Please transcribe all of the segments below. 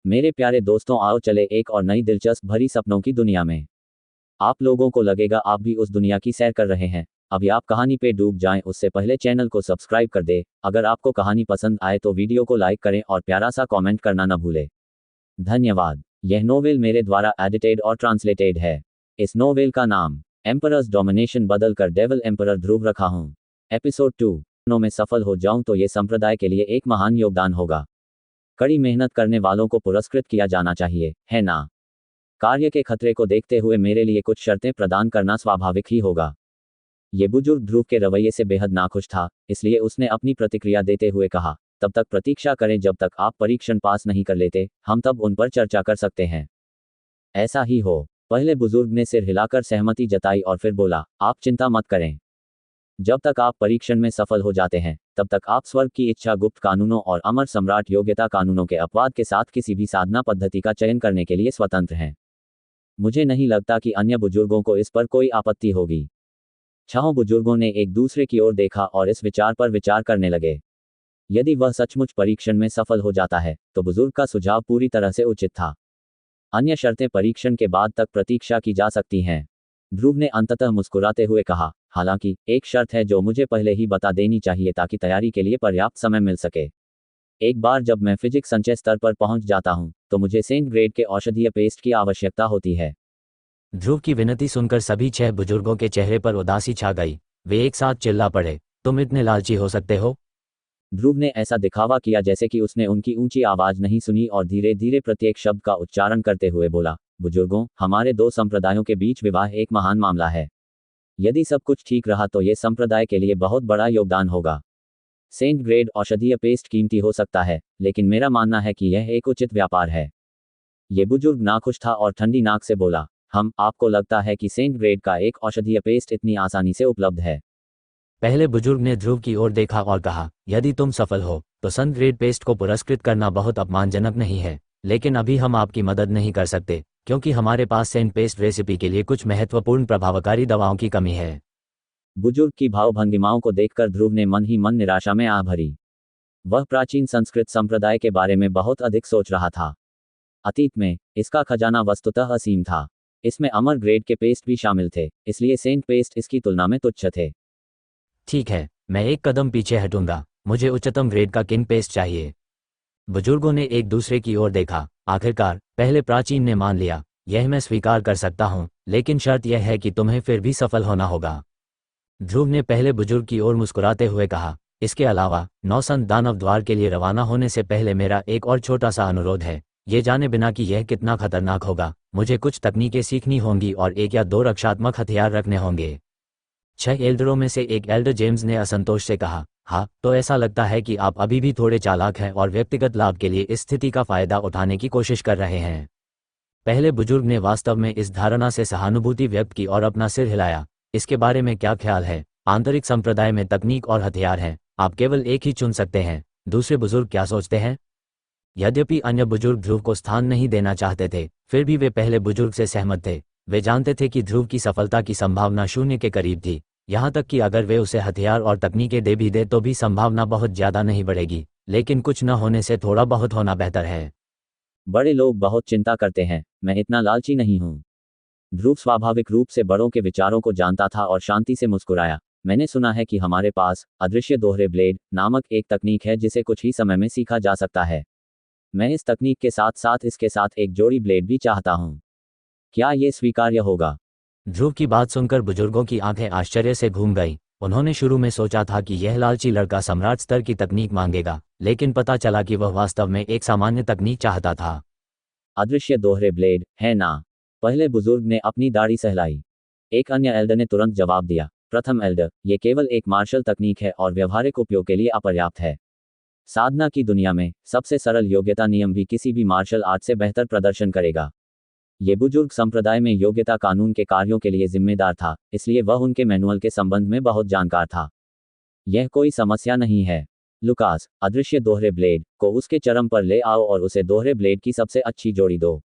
मेरे प्यारे दोस्तों, आओ चले एक और नई दिलचस्प भरी सपनों की दुनिया में। आप लोगों को लगेगा आप भी उस दुनिया की सैर कर रहे हैं। अभी आप कहानी पे डूब जाएं उससे पहले चैनल को सब्सक्राइब कर दे। अगर आपको कहानी पसंद आए तो वीडियो को लाइक करें और प्यारा सा कमेंट करना न भूलें। धन्यवाद। यह नोवेल मेरे द्वारा एडिटेड और ट्रांसलेटेड है। इस नोवेल का नाम एम्परर्स डोमिनेशन बदलकर डेविल एम्परर ध्रुव रखा हूं। एपिसोड 2 में सफल हो जाऊं तो ये संप्रदाय के लिए एक महान योगदान होगा। कड़ी मेहनत करने वालों को पुरस्कृत किया जाना चाहिए, है ना? कार्य के खतरे को देखते हुए मेरे लिए कुछ शर्तें प्रदान करना स्वाभाविक ही होगा। ये बुजुर्ग ध्रुव के रवैये से बेहद नाखुश था, इसलिए उसने अपनी प्रतिक्रिया देते हुए कहा, तब तक प्रतीक्षा करें जब तक आप परीक्षण पास नहीं कर लेते, हम तब उन पर चर्चा कर सकते हैं। ऐसा ही हो। पहले बुजुर्ग ने सिर हिलाकर सहमति जताई और फिर बोला, आप चिंता मत करें। जब तक आप परीक्षण में सफल हो जाते हैं तब तक आप स्वर्ग की इच्छा गुप्त कानूनों और अमर सम्राट योग्यता कानूनों के अपवाद के साथ किसी भी साधना पद्धति का चयन करने के लिए स्वतंत्र हैं। मुझे नहीं लगता कि अन्य बुजुर्गों को इस पर कोई आपत्ति होगी। छहों बुजुर्गों ने एक दूसरे की ओर देखा और इस विचार पर विचार करने लगे। यदि वह सचमुच परीक्षण में सफल हो जाता है तो बुजुर्ग का सुझाव पूरी तरह से उचित था। अन्य शर्तें परीक्षण के बाद तक प्रतीक्षा की जा सकती हैं। ध्रुव ने अंततः मुस्कुराते हुए कहा, हालांकि एक शर्त है जो मुझे पहले ही बता देनी चाहिए ताकि तैयारी के लिए पर्याप्त समय मिल सके। एक बार जब मैं फिजिक्स संचय स्तर पर पहुंच जाता हूं तो मुझे सेंट ग्रेड के औषधीय पेस्ट की आवश्यकता होती है। ध्रुव की विनती सुनकर सभी 6 बुजुर्गों के चेहरे पर उदासी छा गई। वे एक साथ चिल्ला पड़े, तुम इतने लालची हो सकते हो? ध्रुव ने ऐसा दिखावा किया जैसे कि उसने उनकी ऊंची आवाज नहीं सुनी और धीरे धीरे प्रत्येक शब्द का उच्चारण करते हुए बोला, बुजुर्गों, हमारे दो संप्रदायों के बीच विवाह एक महान मामला है। यदि सब कुछ ठीक रहा तो यह संप्रदाय के लिए बहुत बड़ा योगदान होगा। सेंट ग्रेड औषधीय पेस्ट कीमती हो सकता है, लेकिन मेरा मानना है कि यह एक उचित व्यापार है। ये बुजुर्ग नाखुश था और ठंडी नाक से बोला, आपको लगता है कि सेंट ग्रेड का एक औषधीय पेस्ट इतनी आसानी से उपलब्ध है? पहले बुजुर्ग ने ध्रुव की ओर देखा और कहा, यदि तुम सफल हो तो सेंट ग्रेड पेस्ट को पुरस्कृत करना बहुत अपमानजनक नहीं है, लेकिन अभी हम आपकी मदद नहीं कर सकते क्योंकि हमारे पास सेंट पेस्ट रेसिपी के लिए कुछ महत्वपूर्ण प्रभावकारी दवाओं की कमी है। बुजुर्ग की भावभंगिमाओं को देखकर ध्रुव ने मन ही मन निराशा में आ भरी। वह प्राचीन संस्कृत संप्रदाय के बारे में बहुत अधिक सोच रहा था। अतीत में इसका खजाना वस्तुतः असीम था। इसमें अमर ग्रेड के पेस्ट भी शामिल थे, इसलिए सेंट पेस्ट इसकी तुलना में तुच्छ थे। ठीक है, मैं एक कदम पीछे हटूंगा। मुझे उच्चतम ग्रेड का किंग पेस्ट चाहिए। बुजुर्गों ने एक दूसरे की ओर देखा। आखिरकार पहले प्राचीन ने मान लिया, यह मैं स्वीकार कर सकता हूं, लेकिन शर्त यह है कि तुम्हें फिर भी सफल होना होगा। ध्रुव ने पहले बुजुर्ग की ओर मुस्कुराते हुए कहा, इसके अलावा नौसंत दानव द्वार के लिए रवाना होने से पहले मेरा एक और छोटा सा अनुरोध है। ये जाने बिना कि यह कितना खतरनाक होगा, मुझे कुछ तकनीकें सीखनी होंगी और 1 या 2 रक्षात्मक हथियार रखने होंगे। 6 एल्डरों में से एक एल्डर जेम्स ने असंतोष से कहा, हाँ, तो ऐसा लगता है कि आप अभी भी थोड़े चालाक हैं और व्यक्तिगत लाभ के लिए इस स्थिति का फायदा उठाने की कोशिश कर रहे हैं। पहले बुजुर्ग ने वास्तव में इस धारणा से सहानुभूति व्यक्त की और अपना सिर हिलाया। इसके बारे में क्या ख्याल है? आंतरिक संप्रदाय में तकनीक और हथियार हैं, आप केवल एक ही चुन सकते हैं। दूसरे बुजुर्ग क्या सोचते हैं? यद्यपि अन्य बुजुर्ग ध्रुव को स्थान नहीं देना चाहते थे, फिर भी वे पहले बुजुर्ग से सहमत थे। वे जानते थे कि ध्रुव की सफलता की संभावना शून्य के करीब थी, यहाँ तक कि अगर वे उसे हथियार और तकनीकें दे भी दे तो भी संभावना बहुत ज़्यादा नहीं बढ़ेगी, लेकिन कुछ न होने से थोड़ा बहुत होना बेहतर है। बड़े लोग बहुत चिंता करते हैं, मैं इतना लालची नहीं हूँ। ध्रुव स्वाभाविक रूप से बड़ों के विचारों को जानता था और शांति से मुस्कुराया। मैंने सुना है कि हमारे पास अदृश्य दोहरे ब्लेड नामक एक तकनीक है जिसे कुछ ही समय में सीखा जा सकता है। मैं इस तकनीक के साथ साथ इसके साथ एक जोड़ी ब्लेड भी चाहता हूँ। क्या ये स्वीकार्य होगा? ध्रुव की बात सुनकर बुजुर्गों की आंखें आश्चर्य से घूम गईं। उन्होंने शुरू में सोचा था कि यह लालची लड़का सम्राट स्तर की तकनीक मांगेगा, लेकिन पता चला कि वह वास्तव में एक सामान्य तकनीक चाहता था। अदृश्य दोहरे ब्लेड, है ना? पहले बुजुर्ग ने अपनी दाढ़ी सहलाई। एक अन्य एल्डर ने तुरंत जवाब दिया, प्रथम एल्डर, ये केवल एक मार्शल तकनीक है और व्यवहारिक उपयोग के लिए अपर्याप्त है। साधना की दुनिया में सबसे सरल योग्यता नियम भी किसी भी मार्शल आर्ट से बेहतर प्रदर्शन करेगा। ये बुजुर्ग संप्रदाय में योग्यता कानून के कार्यों के लिए जिम्मेदार था, इसलिए वह उनके मैनुअल के संबंध में बहुत जानकार था। यह कोई समस्या नहीं है। लुकास, अदृश्य दोहरे ब्लेड को उसके चरम पर ले आओ और उसे दोहरे ब्लेड की सबसे अच्छी जोड़ी दो।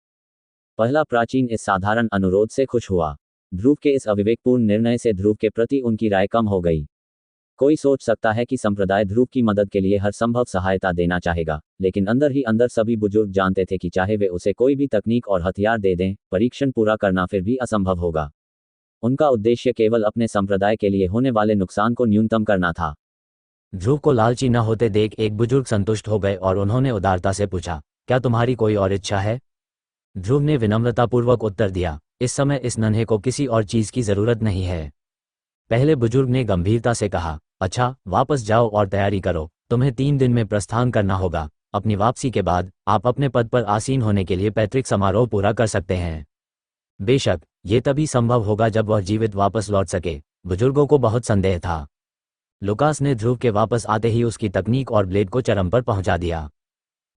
पहला प्राचीन इस साधारण अनुरोध से खुश हुआ। ध्रुव के इस अविवेकपूर्ण निर्णय से ध्रुव के प्रति उनकी राय कम हो गई। कोई सोच सकता है कि संप्रदाय ध्रुव की मदद के लिए हर संभव सहायता देना चाहेगा, लेकिन अंदर ही अंदर सभी बुजुर्ग जानते थे कि चाहे वे उसे कोई भी तकनीक और हथियार दे दें, परीक्षण पूरा करना फिर भी असंभव होगा। उनका उद्देश्य केवल अपने संप्रदाय के लिए होने वाले नुकसान को न्यूनतम करना था। ध्रुव को लालची न होते देख एक बुजुर्ग संतुष्ट हो गए और उन्होंने उदारता से पूछा, क्या तुम्हारी कोई और इच्छा है? ध्रुव ने विनम्रतापूर्वक उत्तर दिया, इस समय इस नन्हे को किसी और चीज की जरूरत नहीं है। पहले बुजुर्ग ने गंभीरता से कहा, अच्छा, वापस जाओ और तैयारी करो, तुम्हें 3 दिन में प्रस्थान करना होगा। अपनी वापसी के बाद आप अपने पद पर आसीन होने के लिए पैतृक समारोह पूरा कर सकते हैं। बेशक ये तभी संभव होगा जब वह जीवित वापस लौट सके। बुजुर्गों को बहुत संदेह था। लुकास ने ध्रुव के वापस आते ही उसकी तकनीक और ब्लेड को चरम पर पहुंचा दिया।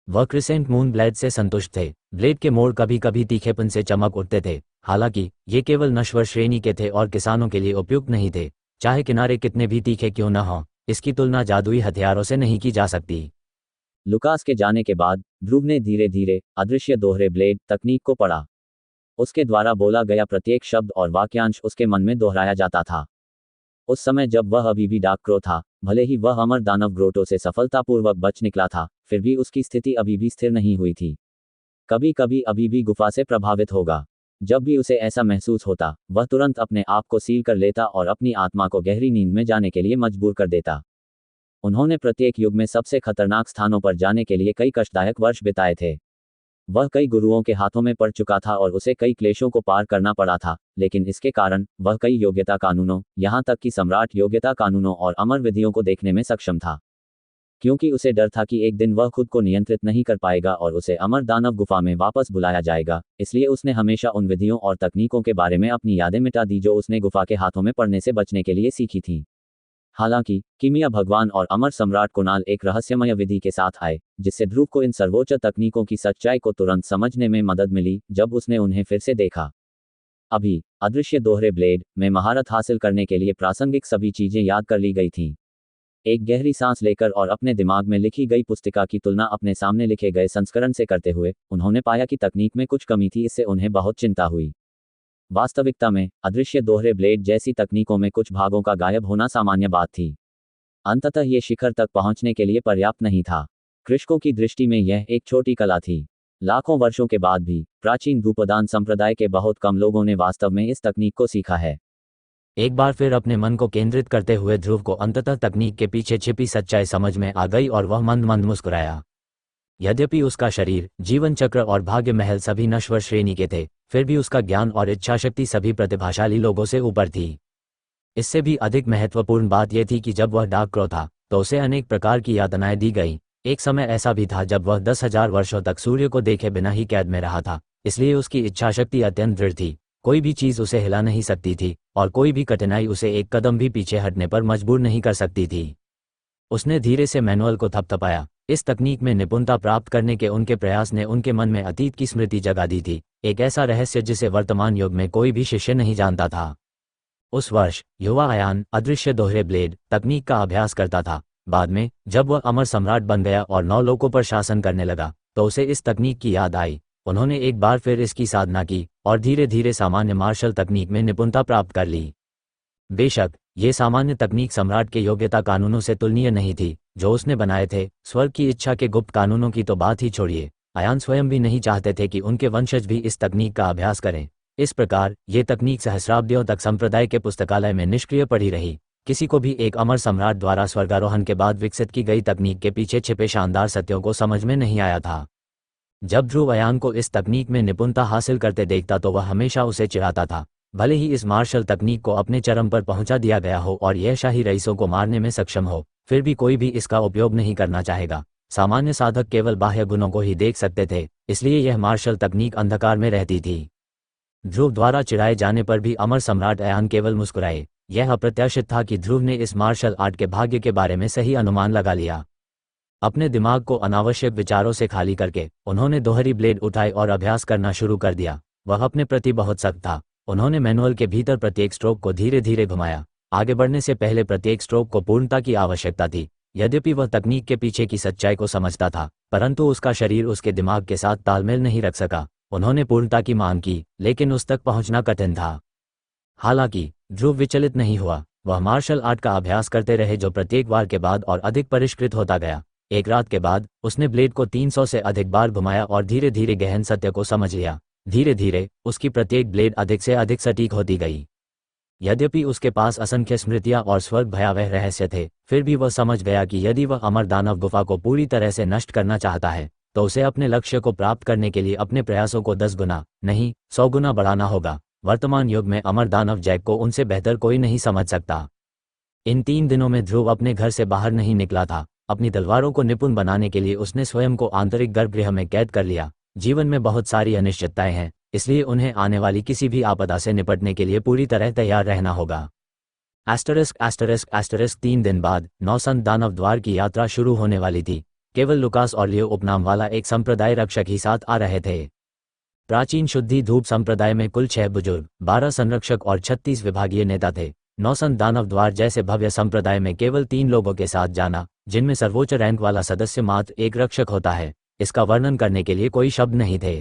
वह क्रिसेंट मून ब्लेड से संतुष्ट थे। ब्लेड के मोड़ कभी कभी तीखेपन से चमक उठते थे, हालांकि ये केवल नश्वर श्रेणी के थे और किसानों के लिए उपयुक्त नहीं थे। चाहे किनारे कितने भी तीखे क्यों न हों, इसकी तुलना जादुई हथियारों से नहीं की जा सकती। लुकास के जाने के बाद ध्रुव ने धीरे धीरे अदृश्य दोहरे ब्लेड तकनीक को पढ़ा। उसके द्वारा बोला गया प्रत्येक शब्द और वाक्यांश उसके मन में दोहराया जाता था। उस समय जब वह अभी भी डार्क क्रो था, भले ही वह अमर दानव ग्रोटो से सफलतापूर्वक बच निकला था, फिर भी उसकी स्थिति अभी भी स्थिर नहीं हुई थी। कभी कभी अभी भी गुफा से प्रभावित होगा। जब भी उसे ऐसा महसूस होता, वह तुरंत अपने आप को सील कर लेता और अपनी आत्मा को गहरी नींद में जाने के लिए मजबूर कर देता। उन्होंने प्रत्येक युग में सबसे खतरनाक स्थानों पर जाने के लिए कई कष्टदायक वर्ष बिताए थे। वह कई गुरुओं के हाथों में पड़ चुका था और उसे कई क्लेशों को पार करना पड़ा था, लेकिन इसके कारण वह कई योग्यता कानूनों, यहां तक कि सम्राट योग्यता कानूनों और अमर विधियों को देखने में सक्षम था। क्योंकि उसे डर था कि एक दिन वह खुद को नियंत्रित नहीं कर पाएगा और उसे अमर दानव गुफा में वापस बुलाया जाएगा, इसलिए उसने हमेशा उन विधियों और तकनीकों के बारे में अपनी यादें मिटा दी जो उसने गुफा के हाथों में पड़ने से बचने के लिए सीखी थी। हालांकि कीमिया भगवान और अमर सम्राट कुणाल एक रहस्यमय विधि के साथ आए, जिससे ध्रुव को इन सर्वोच्च तकनीकों की सच्चाई को तुरंत समझने में मदद मिली जब उसने उन्हें फिर से देखा। अभी अदृश्य दोहरे ब्लेड में महारत हासिल करने के लिए प्रासंगिक सभी चीजें याद कर ली गई थीं। एक गहरी सांस लेकर और अपने दिमाग में लिखी गई पुस्तिका की तुलना अपने सामने लिखे गए संस्करण से करते हुए उन्होंने पाया कि तकनीक में कुछ कमी थी। इससे उन्हें बहुत चिंता हुई। वास्तविकता में अदृश्य दोहरे ब्लेड जैसी तकनीकों में कुछ भागों का गायब होना सामान्य बात थी। अंततः ये शिखर तक पहुंचने के लिए पर्याप्त नहीं था। कृषकों की दृष्टि में यह एक छोटी कला थी। लाखों वर्षों के बाद भी प्राचीन धूपदान संप्रदाय के बहुत कम लोगों ने वास्तव में इस तकनीक को सीखा है। एक बार फिर अपने मन को केंद्रित करते हुए ध्रुव को अंततः तकनीक के पीछे छिपी सच्चाई समझ में आ गई और वह मंद मंद मुस्कुराया। यद्यपि उसका शरीर, जीवन चक्र और भाग्य महल सभी नश्वर श्रेणी के थे, फिर भी उसका ज्ञान और इच्छाशक्ति सभी प्रतिभाशाली लोगों से ऊपर थी। इससे भी अधिक महत्वपूर्ण बात यह थी कि जब वह डार्क क्रो था तो उसे अनेक प्रकार की यातनाएं दी गईं। एक समय ऐसा भी था जब वह 10,000 वर्षों तक सूर्य को देखे बिना ही कैद में रहा था, इसलिए उसकी इच्छाशक्ति अत्यंत दृढ़ थी। कोई भी चीज उसे हिला नहीं सकती थी और कोई भी कठिनाई उसे एक कदम भी पीछे हटने पर मजबूर नहीं कर सकती थी। उसने धीरे से मैनुअल को थपथपाया। इस तकनीक में निपुणता प्राप्त करने के उनके प्रयास ने उनके मन में अतीत की स्मृति जगा दी थी, एक ऐसा रहस्य जिसे वर्तमान युग में कोई भी शिष्य नहीं जानता था। उस वर्ष युवा अयान अदृश्य दोहरे ब्लेड तकनीक का अभ्यास करता था। बाद में जब वह अमर सम्राट बन गया और 9 लोकों पर शासन करने लगा तो उसे इस तकनीक की याद आई। उन्होंने एक बार फिर इसकी साधना की और धीरे धीरे सामान्य मार्शल तकनीक में निपुणता प्राप्त कर ली। बेशक ये सामान्य तकनीक सम्राट के योग्यता कानूनों से तुलनीय नहीं थी जो उसने बनाए थे। स्वर्ग की इच्छा के गुप्त कानूनों की तो बात ही छोड़िए, अयान स्वयं भी नहीं चाहते थे कि उनके वंशज भी इस तकनीक का अभ्यास करें। इस प्रकार ये तकनीक सहस्राब्दियों तक संप्रदाय के पुस्तकालय में निष्क्रिय पड़ी रही। किसी को भी एक अमर सम्राट द्वारा स्वर्गारोहण के बाद विकसित की गई तकनीक के पीछे छिपे शानदार सत्यों को समझ में नहीं आया था। जब ध्रुव अयान को इस तकनीक में निपुणता हासिल करते देखता तो वह हमेशा उसे चिढ़ाता था। भले ही इस मार्शल तकनीक को अपने चरम पर पहुंचा दिया गया हो और यह शाही रईसों को मारने में सक्षम हो, फिर भी कोई भी इसका उपयोग नहीं करना चाहेगा। सामान्य साधक केवल बाह्य गुणों को ही देख सकते थे, इसलिए यह मार्शल तकनीक अंधकार में रहती थी। ध्रुव द्वारा चिढ़ाए जाने पर भी अमर सम्राट अयान केवल मुस्कुराए। यह अप्रत्याशित था कि ध्रुव ने इस मार्शल आर्ट के भाग्य के बारे में सही अनुमान लगा लिया। अपने दिमाग को अनावश्यक विचारों से खाली करके उन्होंने दोहरी ब्लेड उठाई और अभ्यास करना शुरू कर दिया। वह अपने प्रति बहुत सख्त था। उन्होंने मैनुअल के भीतर प्रत्येक स्ट्रोक को धीरे धीरे घुमाया। आगे बढ़ने से पहले प्रत्येक स्ट्रोक को पूर्णता की आवश्यकता थी। यद्यपि वह तकनीक के पीछे की सच्चाई को समझता था, परंतु उसका शरीर उसके दिमाग के साथ तालमेल नहीं रख सका। उन्होंने पूर्णता की मांग की, लेकिन उस तक पहुंचना कठिन था। हालांकि ध्रुव विचलित नहीं हुआ। वह मार्शल आर्ट का अभ्यास करते रहे जो प्रत्येक बार के बाद और अधिक परिष्कृत होता गया। एक रात के बाद उसने ब्लेड को 300 से अधिक बार घुमाया और धीरे धीरे गहन सत्य को समझ लिया। धीरे धीरे उसकी प्रत्येक ब्लेड अधिक से अधिक सटीक होती गई। यद्यपि उसके पास असंख्य स्मृतियां और स्वर्ग भयावह रहस्य थे, फिर भी वह समझ गया कि यदि वह अमर दानव गुफा को पूरी तरह से नष्ट करना चाहता है तो उसे अपने लक्ष्य को प्राप्त करने के लिए अपने प्रयासों को 10 गुना नहीं 100 गुना बढ़ाना होगा। वर्तमान युग में अमर दानव जैक को उनसे बेहतर कोई नहीं समझ सकता। इन 3 दिनों में ध्रुव अपने घर से बाहर नहीं निकला था। अपनी तलवारों को निपुण बनाने के लिए उसने स्वयं को आंतरिक गर्भगृह में कैद कर लिया। जीवन में बहुत सारी अनिश्चितताएं हैं, इसलिए उन्हें आने वाली किसी भी आपदा से निपटने के लिए पूरी तरह तैयार रहना होगा। ****** 3 दिन बाद नौसंत दानव द्वार की यात्रा शुरू होने वाली थी। केवल लुकास और लियो उपनाम वाला एक संप्रदाय रक्षक ही साथ आ रहे थे। प्राचीन शुद्धि धूप संप्रदाय में कुल 6 बुजुर्ग, 12 संरक्षक और 36 विभागीय नेता थे। नौसंत दानव द्वार जैसे भव्य संप्रदाय में केवल 3 लोगों के साथ जाना, जिनमें सर्वोच्च रैंक वाला सदस्य मात्र एक रक्षक होता है, इसका वर्णन करने के लिए कोई शब्द नहीं थे।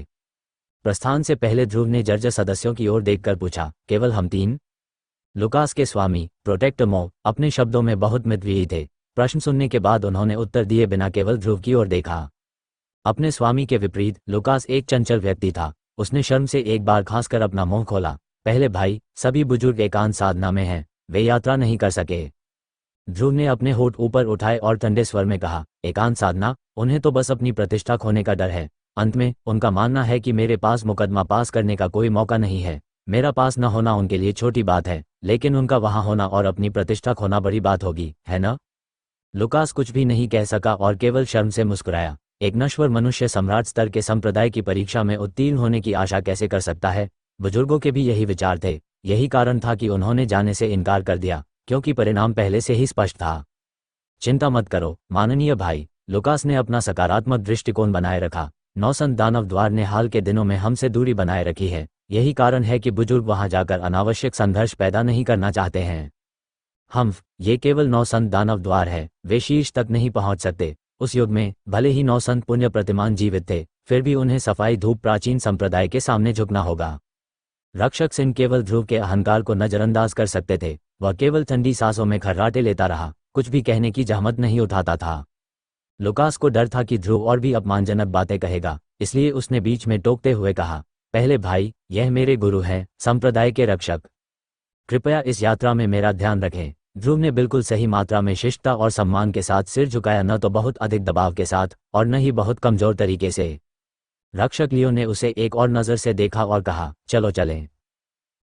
प्रस्थान से पहले ध्रुव ने जर्जर सदस्यों की ओर देखकर पूछा, केवल हम 3? लुकास के स्वामी प्रोटेक्टर मो अपने शब्दों में बहुत मितव्ययी थे। प्रश्न सुनने के बाद उन्होंने उत्तर दिए बिना केवल ध्रुव की ओर देखा। अपने स्वामी के विपरीत लुकास एक चंचल व्यक्ति था। उसने शर्म से एक बार खासकर अपना मुंह खोला। पहले भाई, सभी बुजुर्ग एकांत साधना में हैं, वे यात्रा नहीं कर सके। ध्रुव ने अपने होठ ऊपर उठाए और ठंडे स्वर में कहा, एकांत साधना? उन्हें तो बस अपनी प्रतिष्ठा खोने का डर है। अंत में उनका मानना है कि मेरे पास मुकदमा पास करने का कोई मौका नहीं है। मेरा पास न होना उनके लिए छोटी बात है, लेकिन उनका वहां होना और अपनी प्रतिष्ठा खोना बड़ी बात होगी, है ना? लुकास कुछ भी नहीं कह सका और केवल शर्म से मुस्कुराया। एक नश्वर मनुष्य सम्राट स्तर के संप्रदाय की परीक्षा में उत्तीर्ण होने की आशा कैसे कर सकता है? बुजुर्गों के भी यही विचार थे। यही कारण था कि उन्होंने जाने से इनकार कर दिया, क्योंकि परिणाम पहले से ही स्पष्ट था। चिंता मत करो माननीय भाई, लुकास ने अपना सकारात्मक दृष्टिकोण बनाए रखा। नौसंत दानव द्वार ने हाल के दिनों में हमसे दूरी बनाए रखी है। यही कारण है कि बुजुर्ग वहां जाकर अनावश्यक संघर्ष पैदा नहीं करना चाहते हैं। ये केवल नौसंत दानव द्वार है, वे शीर्ष तक नहीं पहुंच सकते। उस युग में भले ही नौसंत पुण्य प्रतिमान जीवित थे, फिर भी उन्हें सफाई धूप प्राचीन संप्रदाय के सामने झुकना होगा। रक्षक सिंह केवल ध्रुव के अहंकार को नजरअंदाज कर सकते थे। वह केवल ठंडी सांसों में खर्राटे लेता रहा, कुछ भी कहने की जहमत नहीं उठाता था। लुकास को डर था कि ध्रुव और भी अपमानजनक बातें कहेगा, इसलिए उसने बीच में टोकते हुए कहा, पहले भाई, यह मेरे गुरु हैं, संप्रदाय के रक्षक। कृपया इस यात्रा में मेरा ध्यान रखें। ध्रुव ने बिल्कुल सही मात्रा में शिष्टता और सम्मान के साथ सिर झुकाया, न तो बहुत अधिक दबाव के साथ और न ही बहुत कमजोर तरीके से। रक्षक लियो ने उसे एक और नज़र से देखा और कहा, चलो चलें।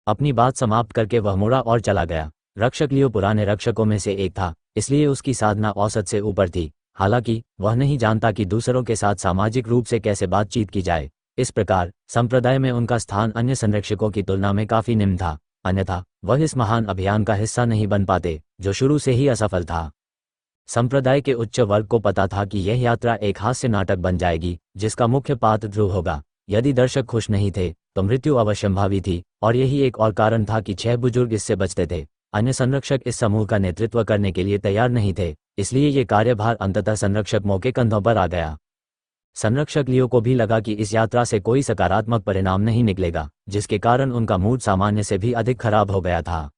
अपनी बात समाप्त करके वह मुड़ा और चला गया। रक्षक लियो पुराने रक्षकों में से एक था, इसलिए उसकी साधना औसत से ऊपर थी। हालांकि वह नहीं जानता कि दूसरों के साथ सामाजिक रूप से कैसे बातचीत की जाए। इस प्रकार संप्रदाय में उनका स्थान अन्य संरक्षकों की तुलना में काफी निम्न था, अन्यथा वह इस महान अभियान का हिस्सा नहीं बन पाते, जो शुरू से ही असफल था। संप्रदाय के उच्च वर्ग को पता था कि यह यात्रा एक हास्य नाटक बन जाएगी, जिसका मुख्य पात्र ध्रुव होगा। यदि दर्शक खुश नहीं थे तो मृत्यु अवश्यंभावी थी, और यही एक और कारण था कि 6 बुजुर्ग इससे बचते थे। अन्य संरक्षक इस समूह का नेतृत्व करने के लिए तैयार नहीं थे, इसलिए ये कार्यभार अंततः संरक्षक मो के कंधों पर आ गया। संरक्षक लियो को भी लगा कि इस यात्रा से कोई सकारात्मक परिणाम नहीं निकलेगा, जिसके कारण उनका मूड सामान्य से भी अधिक खराब हो गया था।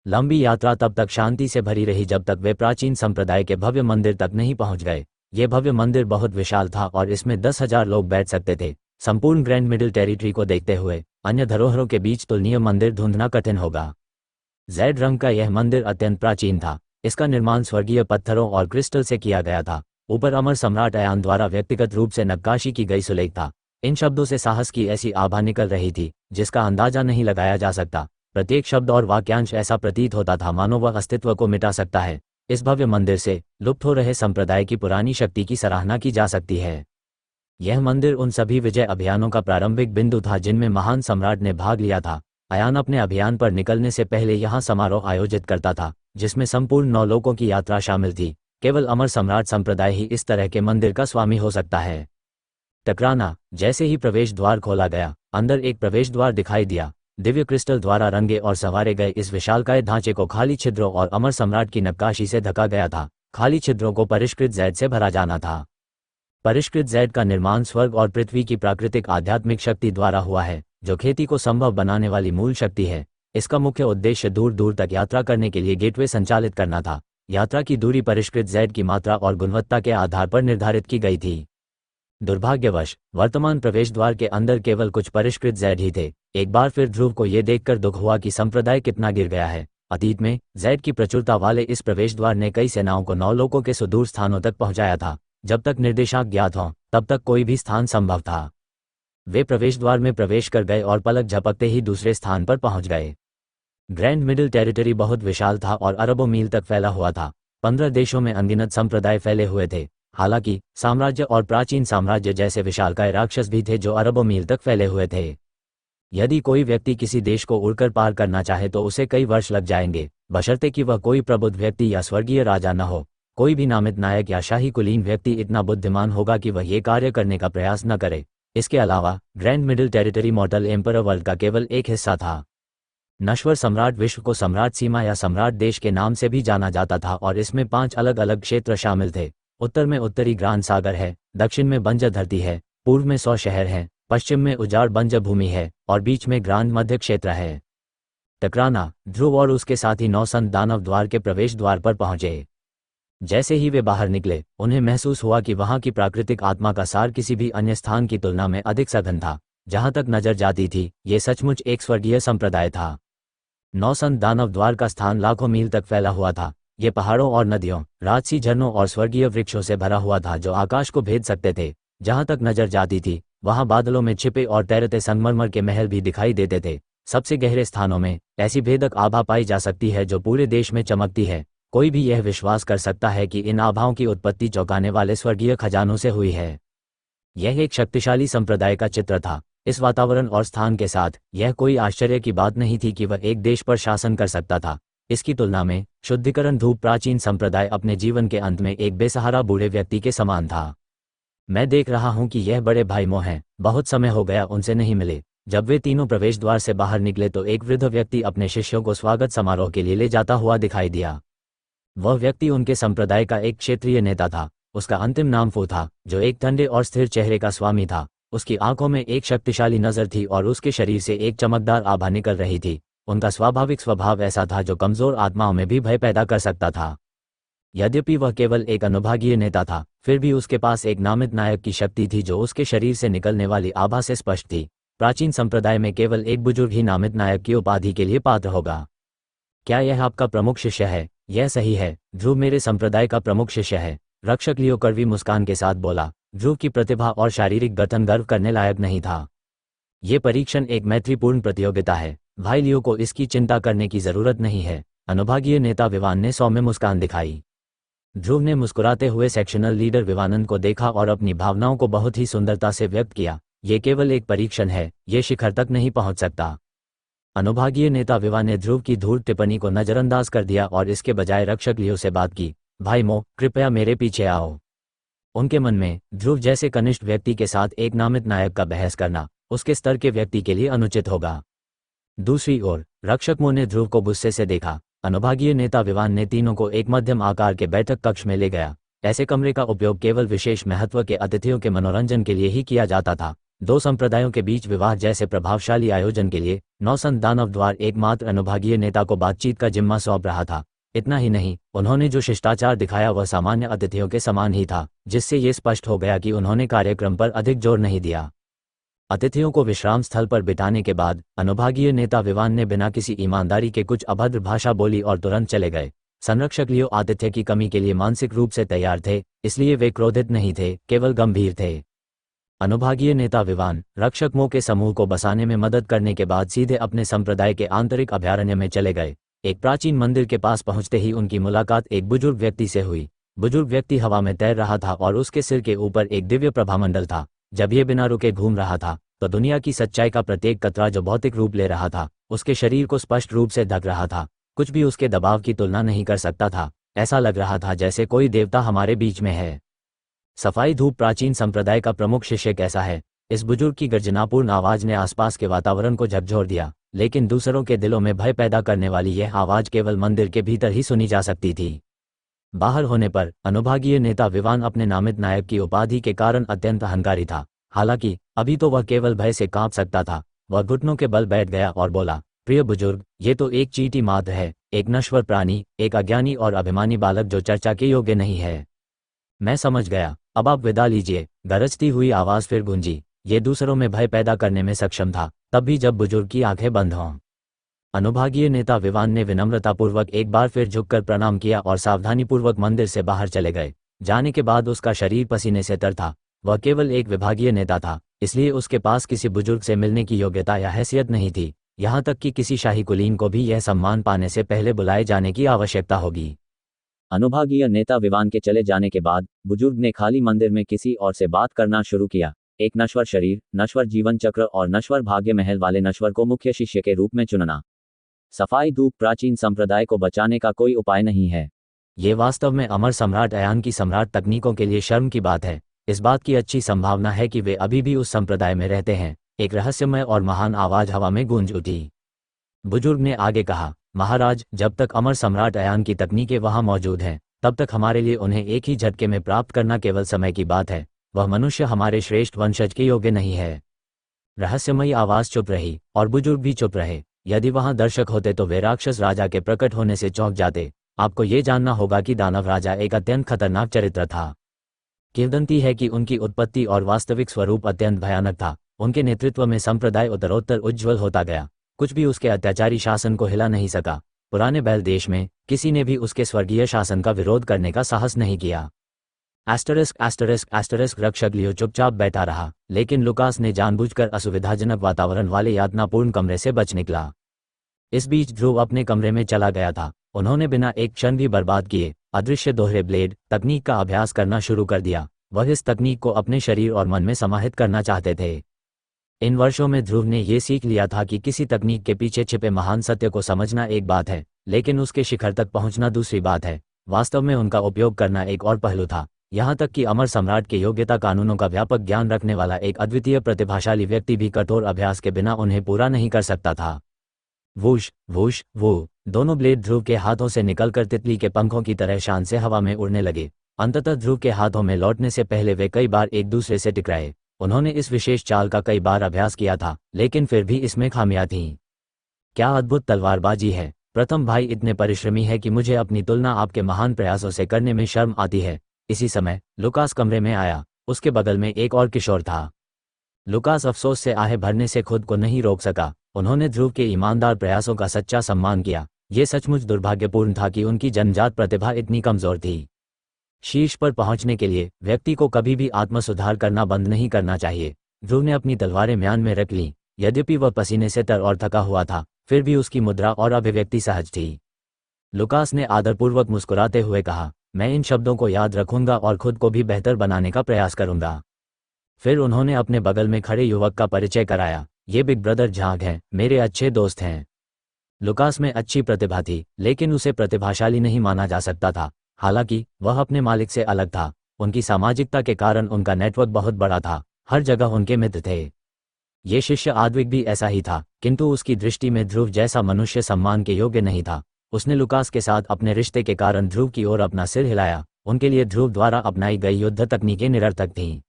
लंबी यात्रा तब तक शांति से भरी रही जब तक वे प्राचीन संप्रदाय के भव्य मंदिर तक नहीं पहुंच गए। ये भव्य मंदिर बहुत विशाल था और इसमें 10,000 लोग बैठ सकते थे। संपूर्ण ग्रैंड मिडिल टेरिटरी को देखते हुए अन्य धरोहरों के बीच तुलनीय मंदिर ढूंढना कठिन होगा। ज़ेड रंग का यह मंदिर अत्यंत प्राचीन था। इसका निर्माण स्वर्गीय पत्थरों और क्रिस्टल से किया गया था। ऊपर अमर सम्राट अयान द्वारा व्यक्तिगत रूप से नक्काशी की गई सुलेख था। इन शब्दों से साहस की ऐसी आभा निकल रही थी जिसका अंदाजा नहीं लगाया जा सकता। प्रत्येक शब्द और वाक्यांश ऐसा प्रतीत होता था मानो वह अस्तित्व को मिटा सकता है। इस भव्य मंदिर से लुप्त हो रहे संप्रदाय की पुरानी शक्ति की सराहना की जा सकती है। यह मंदिर उन सभी विजय अभियानों का प्रारंभिक बिंदु था जिनमें महान सम्राट ने भाग लिया था। अयान अपने अभियान पर निकलने से पहले यहाँ समारोह आयोजित करता था, जिसमें संपूर्ण 9 लोगों की यात्रा शामिल थी। केवल अमर सम्राट संप्रदाय ही इस तरह के मंदिर का स्वामी हो सकता है। टकराना। जैसे ही प्रवेश द्वार खोला गया, अंदर एक प्रवेश द्वार दिखाई दिया। दिव्य क्रिस्टल द्वारा रंगे और संवारे गए इस विशालकाय ढांचे को खाली छिद्रों और अमर सम्राट की नक्काशी से ढका गया था। खाली छिद्रों को परिष्कृत ज़ेड से भरा जाना था। परिष्कृत ज़ेड का निर्माण स्वर्ग और पृथ्वी की प्राकृतिक आध्यात्मिक शक्ति द्वारा हुआ है, जो खेती को संभव बनाने वाली मूल शक्ति है। इसका मुख्य उद्देश्य दूर दूर तक यात्रा करने के लिए गेटवे संचालित करना था। यात्रा की दूरी परिष्कृत Z की मात्रा और गुणवत्ता के आधार पर निर्धारित की गई थी। दुर्भाग्यवश वर्तमान प्रवेश द्वार के अंदर केवल कुछ परिष्कृत Z ही थे। एक बार फिर ध्रुव को यह देखकर दुख हुआ कि संप्रदाय कितना गिर गया है। अतीत में Z की प्रचुरता वाले इस प्रवेश द्वार ने कई सेनाओं को नौलोकों के सुदूर स्थानों तक पहुंचाया था। जब तक निर्देशांक ज्ञात हों तब तक कोई भी स्थान संभव था। वे प्रवेश द्वार में प्रवेश कर गए और पलक झपकते ही दूसरे स्थान पर पहुंच गए। ग्रैंड मिडिल टेरिटरी बहुत विशाल था और अरबों मील तक फैला हुआ था। 15 देशों में अनगिनत संप्रदाय फैले हुए थे। हालांकि साम्राज्य और प्राचीन साम्राज्य जैसे विशालकाय राक्षस भी थे जो अरबों मील तक फैले हुए थे। यदि कोई व्यक्ति किसी देश को उड़कर पार करना चाहे तो उसे कई वर्ष लग जाएंगे, बशर्ते कि वह कोई प्रबुद्ध व्यक्ति या स्वर्गीय राजा न हो। कोई भी नामित नायक या शाही कुलीन व्यक्ति इतना बुद्धिमान होगा कि वह ये कार्य करने का प्रयास न करे। इसके अलावा grand middle territory मॉर्टल emperor world का केवल एक हिस्सा था। नश्वर सम्राट विश्व को सम्राट सीमा या सम्राट देश के नाम से भी जाना जाता था और इसमें 5 अलग अलग क्षेत्र शामिल थे। उत्तर में उत्तरी ग्रांड सागर है, दक्षिण में बंजर धरती है, पूर्व में 100 शहर हैं, पश्चिम में उजाड़ बंजर भूमि है और बीच में ग्रांड मध्य क्षेत्र है। टकराना। ध्रुव और उसके साथी 9 संत दानव द्वार के प्रवेश द्वार पर पहुंचे। जैसे ही वे बाहर निकले उन्हें महसूस हुआ कि वहां की प्राकृतिक आत्मा का सार किसी भी अन्य स्थान की तुलना में अधिक सघन था। जहां तक नजर जाती थी ये सचमुच एक स्वर्गीय संप्रदाय था। 9 संत दानव द्वार का स्थान लाखों मील तक फैला हुआ था। ये पहाड़ों और नदियों, राजसी झरनों और स्वर्गीय वृक्षों से भरा हुआ था जो आकाश को भेद सकते थे। जहां तक नजर जाती थी वहां बादलों में छिपे और तैरते संगमरमर के महल भी दिखाई देते थे। सबसे गहरे स्थानों में ऐसी भेदक आभा पाई जा सकती है जो पूरे देश में चमकती है। कोई भी यह विश्वास कर सकता है कि इन आभाओं की उत्पत्ति चौंकाने वाले स्वर्गीय खजानों से हुई है। यह एक शक्तिशाली संप्रदाय का चित्र था। इस वातावरण और स्थान के साथ यह कोई आश्चर्य की बात नहीं थी कि वह एक देश पर शासन कर सकता था। इसकी तुलना में शुद्धिकरण धूप प्राचीन संप्रदाय अपने जीवन के अंत में एक बेसहारा बूढ़े व्यक्ति के समान था। मैं देख रहा हूं कि यह बड़े भाई मो हैं, बहुत समय हो गया उनसे नहीं मिले। जब वे तीनों प्रवेश द्वार से बाहर निकले तो एक वृद्ध व्यक्ति अपने शिष्यों को स्वागत समारोह के लिए ले जाता हुआ दिखाई दिया। वह व्यक्ति उनके संप्रदाय का एक क्षेत्रीय नेता था। उसका अंतिम नाम फू था, जो एक ठंडे और स्थिर चेहरे का स्वामी था। उसकी आंखों में एक शक्तिशाली नजर थी और उसके शरीर से एक चमकदार आभा निकल रही थी। उनका स्वाभाविक स्वभाव ऐसा था जो कमजोर आत्माओं में भी भय पैदा कर सकता था। यद्यपि वह केवल एक अनुभागीय नेता था, फिर भी उसके पास एक नामित नायक की शक्ति थी जो उसके शरीर से निकलने वाली आभा से स्पष्ट थी। प्राचीन संप्रदाय में केवल एक बुजुर्ग ही नामित नायक की उपाधि के लिए पात्र होगा। क्या यह आपका प्रमुख शिष्य है? यह सही है, ध्रुव मेरे संप्रदाय का प्रमुख शिष्य है, रक्षक लियो कड़वी मुस्कान के साथ बोला। ध्रुव की प्रतिभा और शारीरिक गठन गर्व करने लायक नहीं था। ये परीक्षण एक मैत्रीपूर्ण प्रतियोगिता है, भाई लियो को इसकी चिंता करने की जरूरत नहीं है, अनुभागीय नेता विवान ने सौम्य मुस्कान दिखाई। ध्रुव ने मुस्कुराते हुए सेक्शनल लीडर विवानंद को देखा और अपनी भावनाओं को बहुत ही सुंदरता से व्यक्त किया। ये केवल एक परीक्षण है, ये शिखर तक नहीं पहुंच सकता। अनुभागीय नेता विवान ने ध्रुव की धूर्त टिप्पणी को नजरअंदाज कर दिया और इसके बजाय रक्षक लियो से बात की। भाई मो, कृपया मेरे पीछे आओ। उनके मन में ध्रुव जैसे कनिष्ठ व्यक्ति के साथ एक नामित नायक का बहस करना उसके स्तर के व्यक्ति के लिए अनुचित होगा। दूसरी ओर रक्षक मो ने ध्रुव को गुस्से से देखा। अनुभागीय नेता विवान ने तीनों को एक मध्यम आकार के बैठक कक्ष में ले गया। ऐसे कमरे का उपयोग केवल विशेष महत्व के अतिथियों के मनोरंजन के लिए ही किया जाता था। 2 संप्रदायों के बीच विवाह जैसे प्रभावशाली आयोजन के लिए 9 संत दानव द्वार एकमात्र अनुभागीय नेता को बातचीत का जिम्मा सौंप रहा था। इतना ही नहीं, उन्होंने जो शिष्टाचार दिखाया वह सामान्य अतिथियों के समान ही था, जिससे ये स्पष्ट हो गया कि उन्होंने कार्यक्रम पर अधिक जोर नहीं दिया। अतिथियों को विश्राम स्थल पर बिठाने के बाद अनुभागीय नेता विवान ने बिना किसी ईमानदारी के कुछ अभद्र भाषा बोली और तुरंत चले गए। संरक्षक लियो आतिथ्य की कमी के लिए मानसिक रूप से तैयार थे, इसलिए वे क्रोधित नहीं थे, केवल गंभीर थे। अनुभागीय नेता विवान रक्षक मो के समूह को बसाने में मदद करने के बाद सीधे अपने संप्रदाय के आंतरिक अभयारण्य में चले गए। एक प्राचीन मंदिर के पास पहुंचते ही उनकी मुलाकात एक बुजुर्ग व्यक्ति से हुई। बुजुर्ग व्यक्ति हवा में तैर रहा था और उसके सिर के ऊपर एक दिव्य प्रभामंडल था। जब ये बिना रुके घूम रहा था तो दुनिया की सच्चाई का प्रत्येक कतरा जो भौतिक रूप ले रहा था उसके शरीर को स्पष्ट रूप से ढक रहा था। कुछ भी उसके दबाव की तुलना नहीं कर सकता था। ऐसा लग रहा था जैसे कोई देवता हमारे बीच में है। सफाई धूप प्राचीन संप्रदाय का प्रमुख शिष्य कैसा है? इस बुजुर्ग की गर्जनापूर्ण आवाज ने आसपास के वातावरण को झकझोर दिया, लेकिन दूसरों के दिलों में भय पैदा करने वाली यह आवाज केवल मंदिर के भीतर ही सुनी जा सकती थी। बाहर होने पर अनुभागीय नेता विवान अपने नामित नायक की उपाधि के कारण अत्यंत अहंकारी था। हालांकि अभी तो वह केवल भय से कांप सकता था। वह घुटनों के बल बैठ गया और बोला, प्रिय बुजुर्ग, ये तो एक चींटी मात्र है, एक नश्वर प्राणी, एक अज्ञानी और अभिमानी बालक जो चर्चा के योग्य नहीं है। मैं समझ गया, अब आप विदा लीजिए। गरजती हुई आवाज़ फिर गूंजी। ये दूसरों में भय पैदा करने में सक्षम था, तब भी जब बुजुर्ग की आंखें बंद हों। अनुभागीय नेता विवान ने विनम्रतापूर्वक एक बार फिर झुककर प्रणाम किया और सावधानीपूर्वक मंदिर से बाहर चले गए। जाने के बाद उसका शरीर पसीने से तर था। वह केवल एक विभागीय नेता था, इसलिए उसके पास किसी बुजुर्ग से मिलने की योग्यता या हैसियत नहीं थी। यहाँ तक कि किसी शाही कुलीन को भी यह सम्मान पाने से पहले बुलाए जाने की आवश्यकता होगी। अनुभागीय नेता विवान के चले जाने के बाद बुजुर्ग ने खाली मंदिर में किसी और से बात करना शुरू किया। एक नश्वर शरीर, नश्वर जीवन चक्र और नश्वर भाग्य महल वाले नश्वर को मुख्य शिष्य के रूप में चुनना। सफाई धूप प्राचीन संप्रदाय को बचाने का कोई उपाय नहीं है। ये वास्तव में अमर सम्राट अयान की सम्राट तकनीकों के लिए शर्म की बात है। इस बात की अच्छी संभावना है कि वे अभी भी उस संप्रदाय में रहते हैं। एक रहस्यमय और महान आवाज हवा में गूंज उठी। बुजुर्ग ने आगे कहा, महाराज, जब तक अमर सम्राट अयान की तकनीकें वहां मौजूद हैं, तब तक हमारे लिए उन्हें एक ही झटके में प्राप्त करना केवल समय की बात है। वह मनुष्य हमारे श्रेष्ठ वंशज के योग्य नहीं है। रहस्यमयी आवाज चुप रही और बुजुर्ग भी चुप रहे। यदि वहां दर्शक होते तो वे राक्षस राजा के प्रकट होने से चौंक जाते। आपको ये जानना होगा कि दानव राजा एक अत्यंत खतरनाक चरित्र था। किंवदंती है कि उनकी उत्पत्ति और वास्तविक स्वरूप अत्यंत भयानक था। उनके नेतृत्व में संप्रदाय उत्तरोत्तर उज्ज्वल होता गया। कुछ भी उसके अत्याचारी शासन को हिला नहीं सका। पुराने बैल देश में किसी ने भी उसके स्वर्गीय शासन का विरोध करने का साहस नहीं किया। ***** रक्षक लियो चुपचाप बैठा रहा, लेकिन लुकास ने जानबूझकर असुविधाजनक वातावरण वाले यातनापूर्ण कमरे से बच निकला। इस बीच ध्रुव अपने कमरे में चला गया था। उन्होंने बिना एक क्षण भी बर्बाद किए अदृश्य दोहरे ब्लेड तकनीक का अभ्यास करना शुरू कर दिया। वह इस तकनीक को अपने शरीर और मन में समाहित करना चाहते थे। इन वर्षों में ध्रुव ने यह सीख लिया था कि किसी तकनीक के पीछे छिपे महान सत्य को समझना एक बात है, लेकिन उसके शिखर तक पहुंचना दूसरी बात है। वास्तव में उनका उपयोग करना एक और पहलू था। यहाँ तक कि अमर सम्राट के योग्यता कानूनों का व्यापक ज्ञान रखने वाला एक अद्वितीय प्रतिभाशाली व्यक्ति भी कठोर अभ्यास के बिना उन्हें पूरा नहीं कर सकता था। वूश वूश वो दोनों ब्लेड ध्रुव के हाथों से निकलकर तितली के पंखों की तरह शान से हवा में उड़ने लगे। अंततः ध्रुव के हाथों में लौटने से पहले वे कई बार एक दूसरे से टकराए। उन्होंने इस विशेष चाल का कई बार अभ्यास किया था, लेकिन फिर भी इसमें खामियां थीं। क्या अद्भुत तलवारबाजी है! प्रथम भाई इतने परिश्रमी है कि मुझे अपनी तुलना आपके महान प्रयासों से करने में शर्म आती है। इसी समय लुकास कमरे में आया। उसके बगल में एक और किशोर था। लुकास अफसोस से आहें भरने से खुद को नहीं रोक सका। उन्होंने ध्रुव के ईमानदार प्रयासों का सच्चा सम्मान किया। ये सचमुच दुर्भाग्यपूर्ण था कि उनकी जन्मजात प्रतिभा इतनी कमजोर थी। शीर्ष पर पहुंचने के लिए व्यक्ति को कभी भी आत्मसुधार करना बंद नहीं करना चाहिए। ध्रुव ने अपनी तलवारें म्यान में रख लीं। यद्यपि वह पसीने से तर और थका हुआ था, फिर भी उसकी मुद्रा और अभिव्यक्ति सहज थी। लुकास ने आदरपूर्वक मुस्कुराते हुए कहा, मैं इन शब्दों को याद रखूंगा और खुद को भी बेहतर बनाने का प्रयास करूंगा। फिर उन्होंने अपने बगल में खड़े युवक का परिचय कराया। ये बिग ब्रदर झांग हैं, मेरे अच्छे दोस्त हैं। लुकास में अच्छी प्रतिभा थी, लेकिन उसे प्रतिभाशाली नहीं माना जा सकता था। हालांकि वह अपने मालिक से अलग था। उनकी सामाजिकता के कारण उनका नेटवर्क बहुत बड़ा था। हर जगह उनके मित्र थे। ये शिष्य आद्विक भी ऐसा ही था, किंतु उसकी दृष्टि में ध्रुव जैसा मनुष्य सम्मान के योग्य नहीं था। उसने लुकास के साथ अपने रिश्ते के कारण ध्रुव की ओर अपना सिर हिलाया। उनके लिए ध्रुव द्वारा अपनाई गई युद्ध तकनीकें निरर्थक थीं।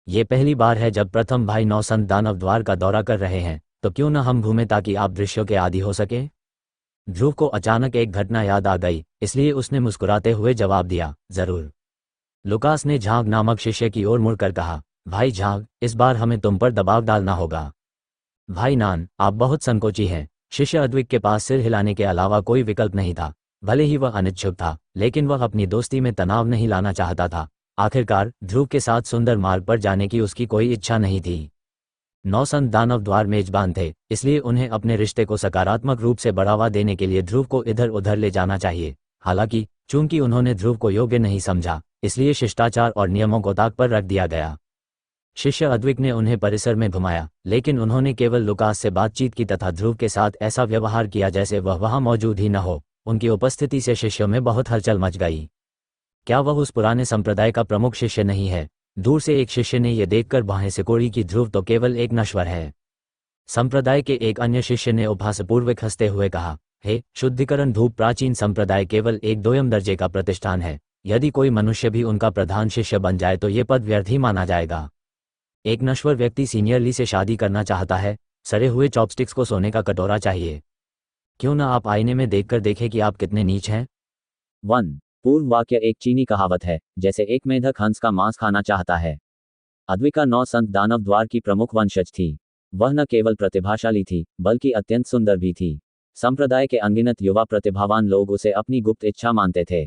ये पहली बार है जब प्रथम भाई नौसंत दानव द्वार का दौरा कर रहे हैं, तो क्यों न हम घूमें ताकि आप दृश्यों के आदी हो सके। ध्रुव को अचानक एक घटना याद आ गई, इसलिए उसने मुस्कुराते हुए जवाब दिया, जरूर। लुकास ने झांग नामक शिष्य की ओर मुड़कर कहा, भाई झांग, इस बार हमें तुम पर दबाव डालना होगा। भाई नान, आप बहुत संकोची हैं। शिष्य अद्विक के पास सिर हिलाने के अलावा कोई विकल्प नहीं था। भले ही वह अनिच्छुक था, लेकिन वह अपनी दोस्ती में तनाव नहीं लाना चाहता था। आखिरकार ध्रुव के साथ सुंदर मार्ग पर जाने की उसकी कोई इच्छा नहीं थी। नौसंत दानव द्वार मेजबान थे, इसलिए उन्हें अपने रिश्ते को सकारात्मक रूप से बढ़ावा देने के लिए ध्रुव को इधर उधर ले जाना चाहिए। हालांकि चूंकि उन्होंने ध्रुव को योग्य नहीं समझा, इसलिए शिष्टाचार और नियमों को ताक पर रख दिया गया। शिष्य अद्विक ने उन्हें परिसर में घुमाया, लेकिन उन्होंने केवल लुकास से बातचीत की तथा ध्रुव के साथ ऐसा व्यवहार किया जैसे वह वहां मौजूद ही न हो। उनकी उपस्थिति से शिष्यों में बहुत हलचल मच गई। क्या वह उस पुराने संप्रदाय का प्रमुख शिष्य नहीं है? दूर से एक शिष्य ने यह देखकर बाहें सिकोड़ी कि ध्रुव तो केवल एक नश्वर है। संप्रदाय के एक अन्य शिष्य ने उपहासपूर्वक हंसते हुए कहा, हे शुद्धिकरण धूप प्राचीन संप्रदाय केवल एक दोयम दर्जे का प्रतिष्ठान है। यदि कोई मनुष्य भी उनका प्रधान शिष्य बन जाए तो ये पद व्यर्थ ही माना जाएगा। एक नश्वर व्यक्ति सीनियर ली से शादी करना चाहता है। सड़े हुए चॉपस्टिक्स को सोने का कटोरा चाहिए। क्यों ना आप आईने में देखकर देखें कि आप कितने नीच हैं। 1 पूर्व वाक्य एक चीनी कहावत है, जैसे एक मेढक हंस का मांस खाना चाहता है। अद्विका 9 संत दानव द्वार की प्रमुख वंशज थी। वह न केवल प्रतिभाशाली थी, बल्कि अत्यंत सुंदर भी थी। संप्रदाय के अनगिनत युवा प्रतिभावान लोग उसे अपनी गुप्त इच्छा मानते थे।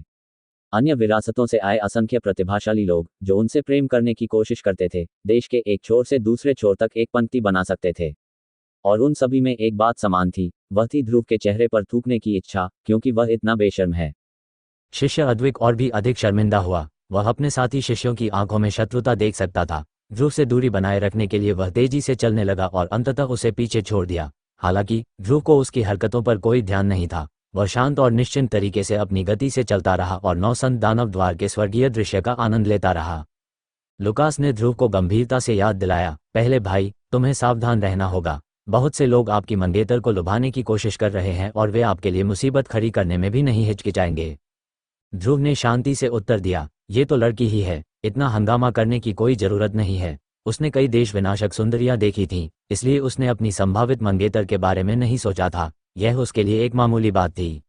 अन्य विरासतों से आए असंख्य प्रतिभाशाली लोग, जो उनसे प्रेम करने की कोशिश करते थे, देश के एक छोर से दूसरे छोर तक एक पंक्ति बना सकते थे। और उन सभी में एक बात समान थी, वह थी ध्रुव के चेहरे पर थूकने की इच्छा, क्योंकि वह इतना बेशर्म है। शिष्य अद्विक और भी अधिक शर्मिंदा हुआ। वह अपने साथी शिष्यों की आंखों में शत्रुता देख सकता था। ध्रुव से दूरी बनाए रखने के लिए वह तेजी से चलने लगा और अंततः उसे पीछे छोड़ दिया। हालांकि ध्रुव को उसकी हरकतों पर कोई ध्यान नहीं था। वह शांत और निश्चिंत तरीके से अपनी गति से चलता रहा और 9 संत दानव द्वार के स्वर्गीय दृश्य का आनंद लेता रहा। लुकास ने ध्रुव को गंभीरता से याद दिलाया, पहले भाई, तुम्हें सावधान रहना होगा। बहुत से लोग आपकी मंगेतर को लुभाने की कोशिश कर रहे हैं और वे आपके लिए मुसीबत खड़ी करने में भी नहीं हिचकिचाएंगे। ध्रुव ने शांति से उत्तर दिया, ये तो लड़की ही है, इतना हंगामा करने की कोई जरूरत नहीं है। उसने कई देश विनाशक सुंदरियां देखी थीं, इसलिए उसने अपनी संभावित मंगेतर के बारे में नहीं सोचा था। यह उसके लिए एक मामूली बात थी।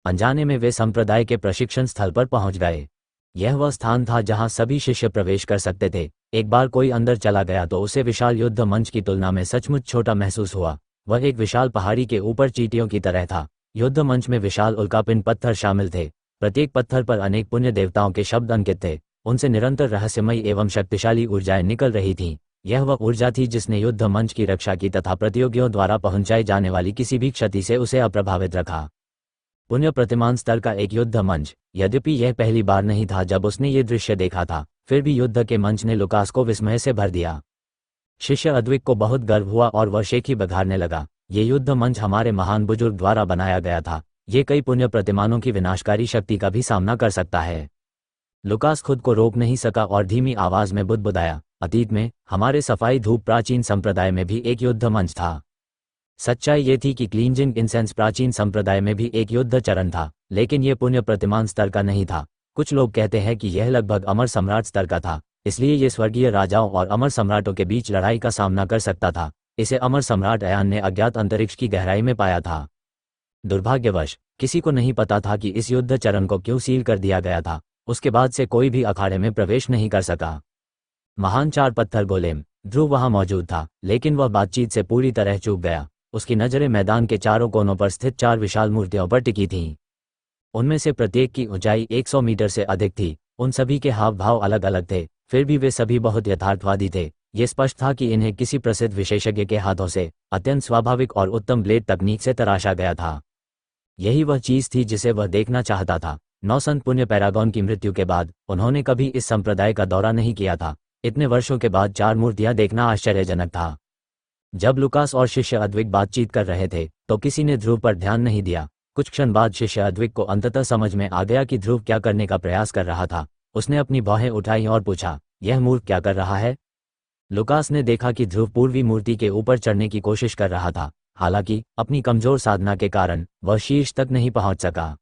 अनजाने में वे संप्रदाय के प्रशिक्षण स्थल पर पहुंच गए। यह वह स्थान था जहां सभी शिष्य प्रवेश कर सकते थे। एक बार कोई अंदर चला गया तो उसे विशाल युद्ध मंच की तुलना में सचमुच छोटा महसूस हुआ। वह एक विशाल पहाड़ी के ऊपर चींटियों की तरह था। युद्ध मंच में विशाल उल्कापिंड पत्थर शामिल थे। प्रत्येक पत्थर पर अनेक पुण्य देवताओं के शब्द अंकित थे। उनसे निरंतर रहस्यमयी एवं शक्तिशाली ऊर्जाएं निकल रही थीं। यह वह ऊर्जा थी जिसने युद्ध मंच की रक्षा की तथा प्रतियोगियों द्वारा पहुंचाई जाने वाली किसी भी क्षति से उसे अप्रभावित रखा। पुण्य प्रतिमान स्तर का एक युद्ध मंच। यद्यपि यह पहली बार नहीं था जब उसने ये दृश्य देखा था, फिर भी युद्ध के मंच ने लुकास को विस्मय से भर दिया। शिष्य अद्विक को बहुत गर्व हुआ और वह शेखी बघारने लगा, ये युद्ध मंच हमारे महान बुजुर्ग द्वारा बनाया गया था। ये कई पुण्य प्रतिमानों की विनाशकारी शक्ति का भी सामना कर सकता है। लुकास खुद को रोक नहीं सका और धीमी आवाज में बुदबुदाया, अतीत में हमारे सफाई धूप प्राचीन संप्रदाय में भी एक युद्ध मंच था। सच्चाई ये थी कि क्लींजिंग इंसेंस प्राचीन संप्रदाय में भी एक युद्ध चरण था, लेकिन यह पुण्य प्रतिमान स्तर का नहीं था। कुछ लोग कहते हैं कि यह लगभग अमर सम्राट स्तर का था, इसलिए यह स्वर्गीय राजाओं और अमर सम्राटों के बीच लड़ाई का सामना कर सकता था। इसे अमर सम्राट अयान ने अज्ञात अंतरिक्ष की गहराई में पाया था। दुर्भाग्यवश किसी को नहीं पता था कि इस युद्ध चरण को क्यों सील कर दिया गया था। उसके बाद से कोई भी अखाड़े में प्रवेश नहीं कर सका। महान 4 पत्थर गोलेम। ध्रुव वहां मौजूद था, लेकिन वह बातचीत से पूरी तरह चूक गया। उसकी नजरें मैदान के चारों कोनों पर स्थित 4 विशाल मूर्तियों पर टिकी थीं। उनमें से प्रत्येक की ऊंचाई 100 मीटर से अधिक थी। उन सभी के हाव भाव अलग अलग थे, फिर भी वे सभी बहुत यथार्थवादी थे। ये स्पष्ट था कि इन्हें किसी प्रसिद्ध विशेषज्ञ के हाथों से अत्यंत स्वाभाविक और उत्तम ब्लेड तकनीक से तराशा गया था। यही वह चीज थी जिसे वह देखना चाहता था। 9 संत पुण्य पैरागॉन की मृत्यु के बाद उन्होंने कभी इस संप्रदाय का दौरा नहीं किया था। इतने वर्षों के बाद 4 मूर्तियां देखना आश्चर्यजनक था। जब लुकास और शिष्य अद्विक बातचीत कर रहे थे तो किसी ने ध्रुव पर ध्यान नहीं दिया। कुछ क्षण बाद शिष्य अद्विक को अंततः समझ में आ गया कि ध्रुव क्या करने का प्रयास कर रहा था। उसने अपनी बाहें उठाई और पूछा, यह मूर्ख क्या कर रहा है? लुकास ने देखा कि ध्रुव पूर्वी मूर्ति के ऊपर चढ़ने की कोशिश कर रहा था। हालांकि अपनी कमजोर साधना के कारण वह शीर्ष तक नहीं पहुंच सका।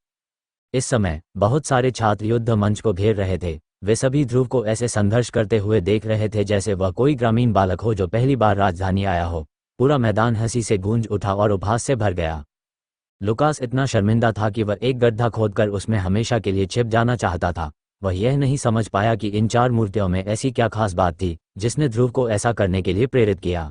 इस समय बहुत सारे छात्र युद्ध मंच को घेर रहे थे। वे सभी ध्रुव को ऐसे संघर्ष करते हुए देख रहे थे जैसे वह कोई ग्रामीण बालक हो जो पहली बार राजधानी आया हो। पूरा मैदान हंसी से गूंज उठा और उपहास से भर गया। लुकास इतना शर्मिंदा था कि वह एक गड्ढा खोदकर उसमें हमेशा के लिए छिप जाना चाहता था। वह यह नहीं समझ पाया कि इन 4 मूर्तियों में ऐसी क्या खास बात थी जिसने ध्रुव को ऐसा करने के लिए प्रेरित किया।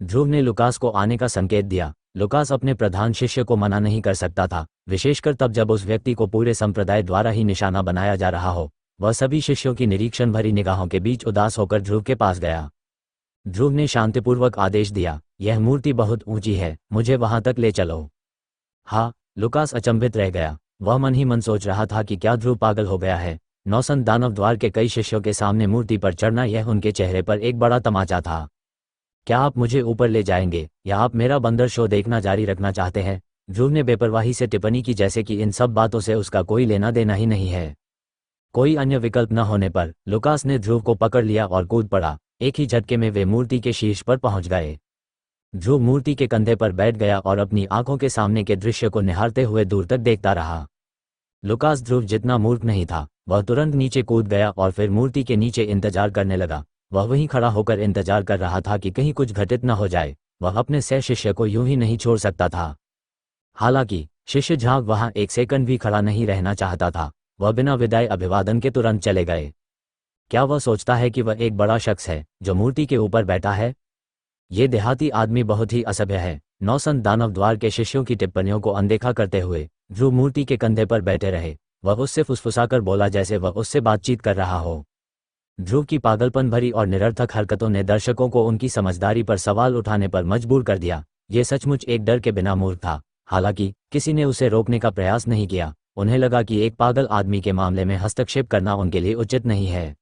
ध्रुव ने लुकास को आने का संकेत दिया। लुकास अपने प्रधान शिष्य को मना नहीं कर सकता था, विशेषकर तब जब उस व्यक्ति को पूरे संप्रदाय द्वारा ही निशाना बनाया जा रहा हो। वह सभी शिष्यों की निरीक्षण भरी निगाहों के बीच उदास होकर ध्रुव के पास गया। ध्रुव ने शांतिपूर्वक आदेश दिया, यह मूर्ति बहुत ऊंची है, मुझे वहां तक ले चलो। हाँ, लुकास अचंभित रह गया। वह मन ही मन सोच रहा था कि क्या ध्रुव पागल हो गया है। 9 संत दानव द्वार के कई शिष्यों के सामने मूर्ति पर चढ़ना, यह उनके चेहरे पर एक बड़ा तमाचा था। क्या आप मुझे ऊपर ले जाएंगे या आप मेरा बंदर शो देखना जारी रखना चाहते हैं? ध्रुव ने बेपरवाही से टिप्पणी की, जैसे कि इन सब बातों से उसका कोई लेना देना ही नहीं है। कोई अन्य विकल्प न होने पर लुकास ने ध्रुव को पकड़ लिया और कूद पड़ा। एक ही झटके में वे मूर्ति के शीर्ष पर पहुंच गए। ध्रुव मूर्ति के कंधे पर बैठ गया और अपनी आंखों के सामने के दृश्य को निहारते हुए दूर तक देखता रहा। लुकास ध्रुव जितना मूर्ख नहीं था। वह तुरंत नीचे कूद गया और फिर मूर्ति के नीचे इंतजार करने लगा। वह वहीं खड़ा होकर इंतजार कर रहा था कि कहीं कुछ घटित न हो जाए। वह अपने सह शिष्य को यूं ही नहीं छोड़ सकता था। हालांकि शिष्य झाग वहां एक सेकंड भी खड़ा नहीं रहना चाहता था। वह बिना विदाई अभिवादन के तुरंत चले गए। क्या वह सोचता है कि वह एक बड़ा शख्स है जो मूर्ति के ऊपर बैठा है? ये देहाती आदमी बहुत ही असभ्य है। नौसंत दानव द्वार के शिष्यों की टिप्पणियों को अनदेखा करते हुए ध्रुव मूर्ति के कंधे पर बैठे रहे। वह उससे फुसफुसाकर बोला जैसे वह उससे बातचीत कर रहा हो। ध्रुव की पागलपन भरी और निरर्थक हरकतों ने दर्शकों को उनकी समझदारी पर सवाल उठाने पर मजबूर कर दिया। ये सचमुच एक डर के बिना मूर्ख था। हालांकि किसी ने उसे रोकने का प्रयास नहीं किया। उन्हें लगा कि एक पागल आदमी के मामले में हस्तक्षेप करना उनके लिए उचित नहीं है।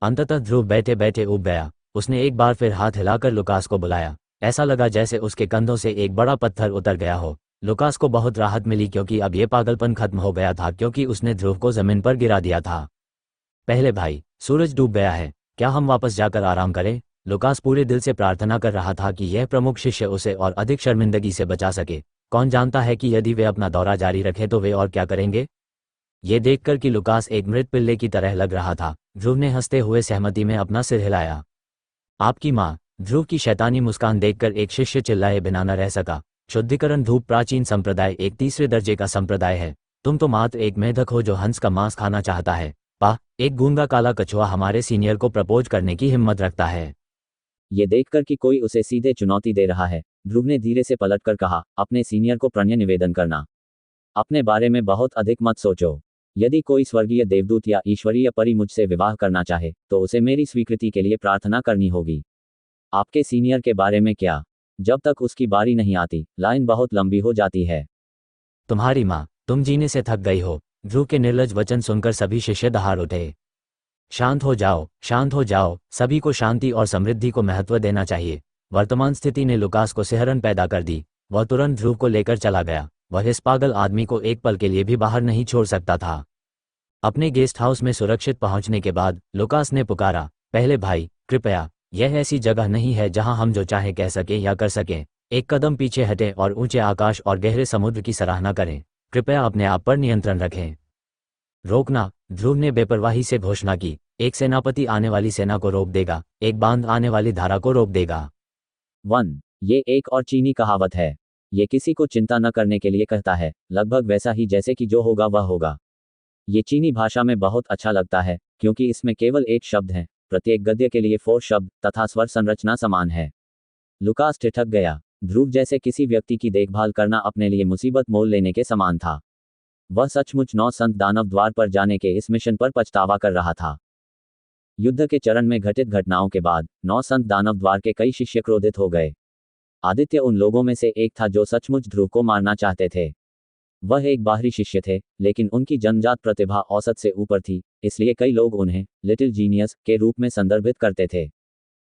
अंततः ध्रुव बैठे बैठे ऊब गया। उसने एक बार फिर हाथ हिलाकर लुकास को बुलाया। ऐसा लगा जैसे उसके कंधों से एक बड़ा पत्थर उतर गया हो। लुकास को बहुत राहत मिली क्योंकि अब यह पागलपन खत्म हो गया था, क्योंकि उसने ध्रुव को जमीन पर गिरा दिया था। पहले भाई, सूरज डूब गया है, क्या हम वापस जाकर आराम करें? लुकास पूरे दिल से प्रार्थना कर रहा था कि यह प्रमुख शिष्य उसे और अधिक शर्मिंदगी से बचा सके। कौन जानता है कि यदि वे अपना दौरा जारी रखें तो वे और क्या करेंगे। ये देखकर कि लुकास एक मृत पिल्ले की तरह लग रहा था, ध्रुव ने हंसते हुए सहमति में अपना सिर हिलाया। आपकी माँ। ध्रुव की शैतानी मुस्कान देखकर एक शिष्य चिल्लाए बिना न रह सका। शुद्धिकरण धूप प्राचीन संप्रदाय एक तीसरे दर्जे का संप्रदाय है। तुम तो मात्र एक मेढक हो जो हंस का मांस खाना चाहता है। पा, एक गूंगा काला कछुआ हमारे सीनियर को प्रपोज करने की हिम्मत रखता है। ये देखकर कि कोई उसे सीधे चुनौती दे रहा है, ध्रुव ने धीरे से पलटकर कहा, अपने सीनियर को प्रणय निवेदन करना। अपने बारे में बहुत अधिक मत सोचो। यदि कोई स्वर्गीय देवदूत या ईश्वरीय परी मुझसे विवाह करना चाहे तो उसे मेरी स्वीकृति के लिए प्रार्थना करनी होगी। आपके सीनियर के बारे में क्या? जब तक उसकी बारी नहीं आती, लाइन बहुत लंबी हो जाती है। तुम्हारी माँ, तुम जीने से थक गई हो। ध्रुव के निर्लज वचन सुनकर सभी शिष्य दहाड़ उठे। शांत हो जाओ, शांत हो जाओ। सभी को शांति और समृद्धि को महत्व देना चाहिए। वर्तमान स्थिति ने लुकास को सिहरन पैदा कर दी। वह तुरंत ध्रुव को लेकर चला गया। वह इस पागल आदमी को एक पल के लिए भी बाहर नहीं छोड़ सकता था। अपने गेस्ट हाउस में सुरक्षित पहुंचने के बाद लुकास ने पुकारा, पहले भाई, कृपया, यह ऐसी जगह नहीं है जहां हम जो चाहे कह सकें या कर सकें। एक कदम पीछे हटें और ऊंचे आकाश और गहरे समुद्र की सराहना करें। कृपया अपने आप पर नियंत्रण रखें। रोकना, ध्रुव ने बेपरवाही से घोषणा की। एक सेनापति आने वाली सेना को रोक देगा, एक बांध आने वाली धारा को रोक देगा। 1. ये एक और चीनी कहावत है। ये किसी को चिंता न करने के लिए कहता है, लगभग वैसा ही जैसे कि जो होगा वह होगा। ये चीनी भाषा में बहुत अच्छा लगता है क्योंकि इसमें केवल एक शब्द है, प्रत्येक गद्य के लिए 4 शब्द तथा स्वर संरचना समान है। लुकास ठिठक गया। ध्रुव जैसे किसी व्यक्ति की देखभाल करना अपने लिए मुसीबत मोल लेने के समान था। वह सचमुच नौसंत दानव द्वार पर जाने के इस मिशन पर पछतावा कर रहा था। युद्ध के चरण में घटित घटनाओं के बाद नौसंत दानव द्वार के कई शिष्य क्रोधित हो गए। आदित्य उन लोगों में से एक था जो सचमुच ध्रुव को मारना चाहते थे। वह एक बाहरी शिष्य थे, लेकिन उनकी जन्मजात प्रतिभा औसत से ऊपर थी, इसलिए कई लोग उन्हें लिटिल जीनियस के रूप में संदर्भित करते थे।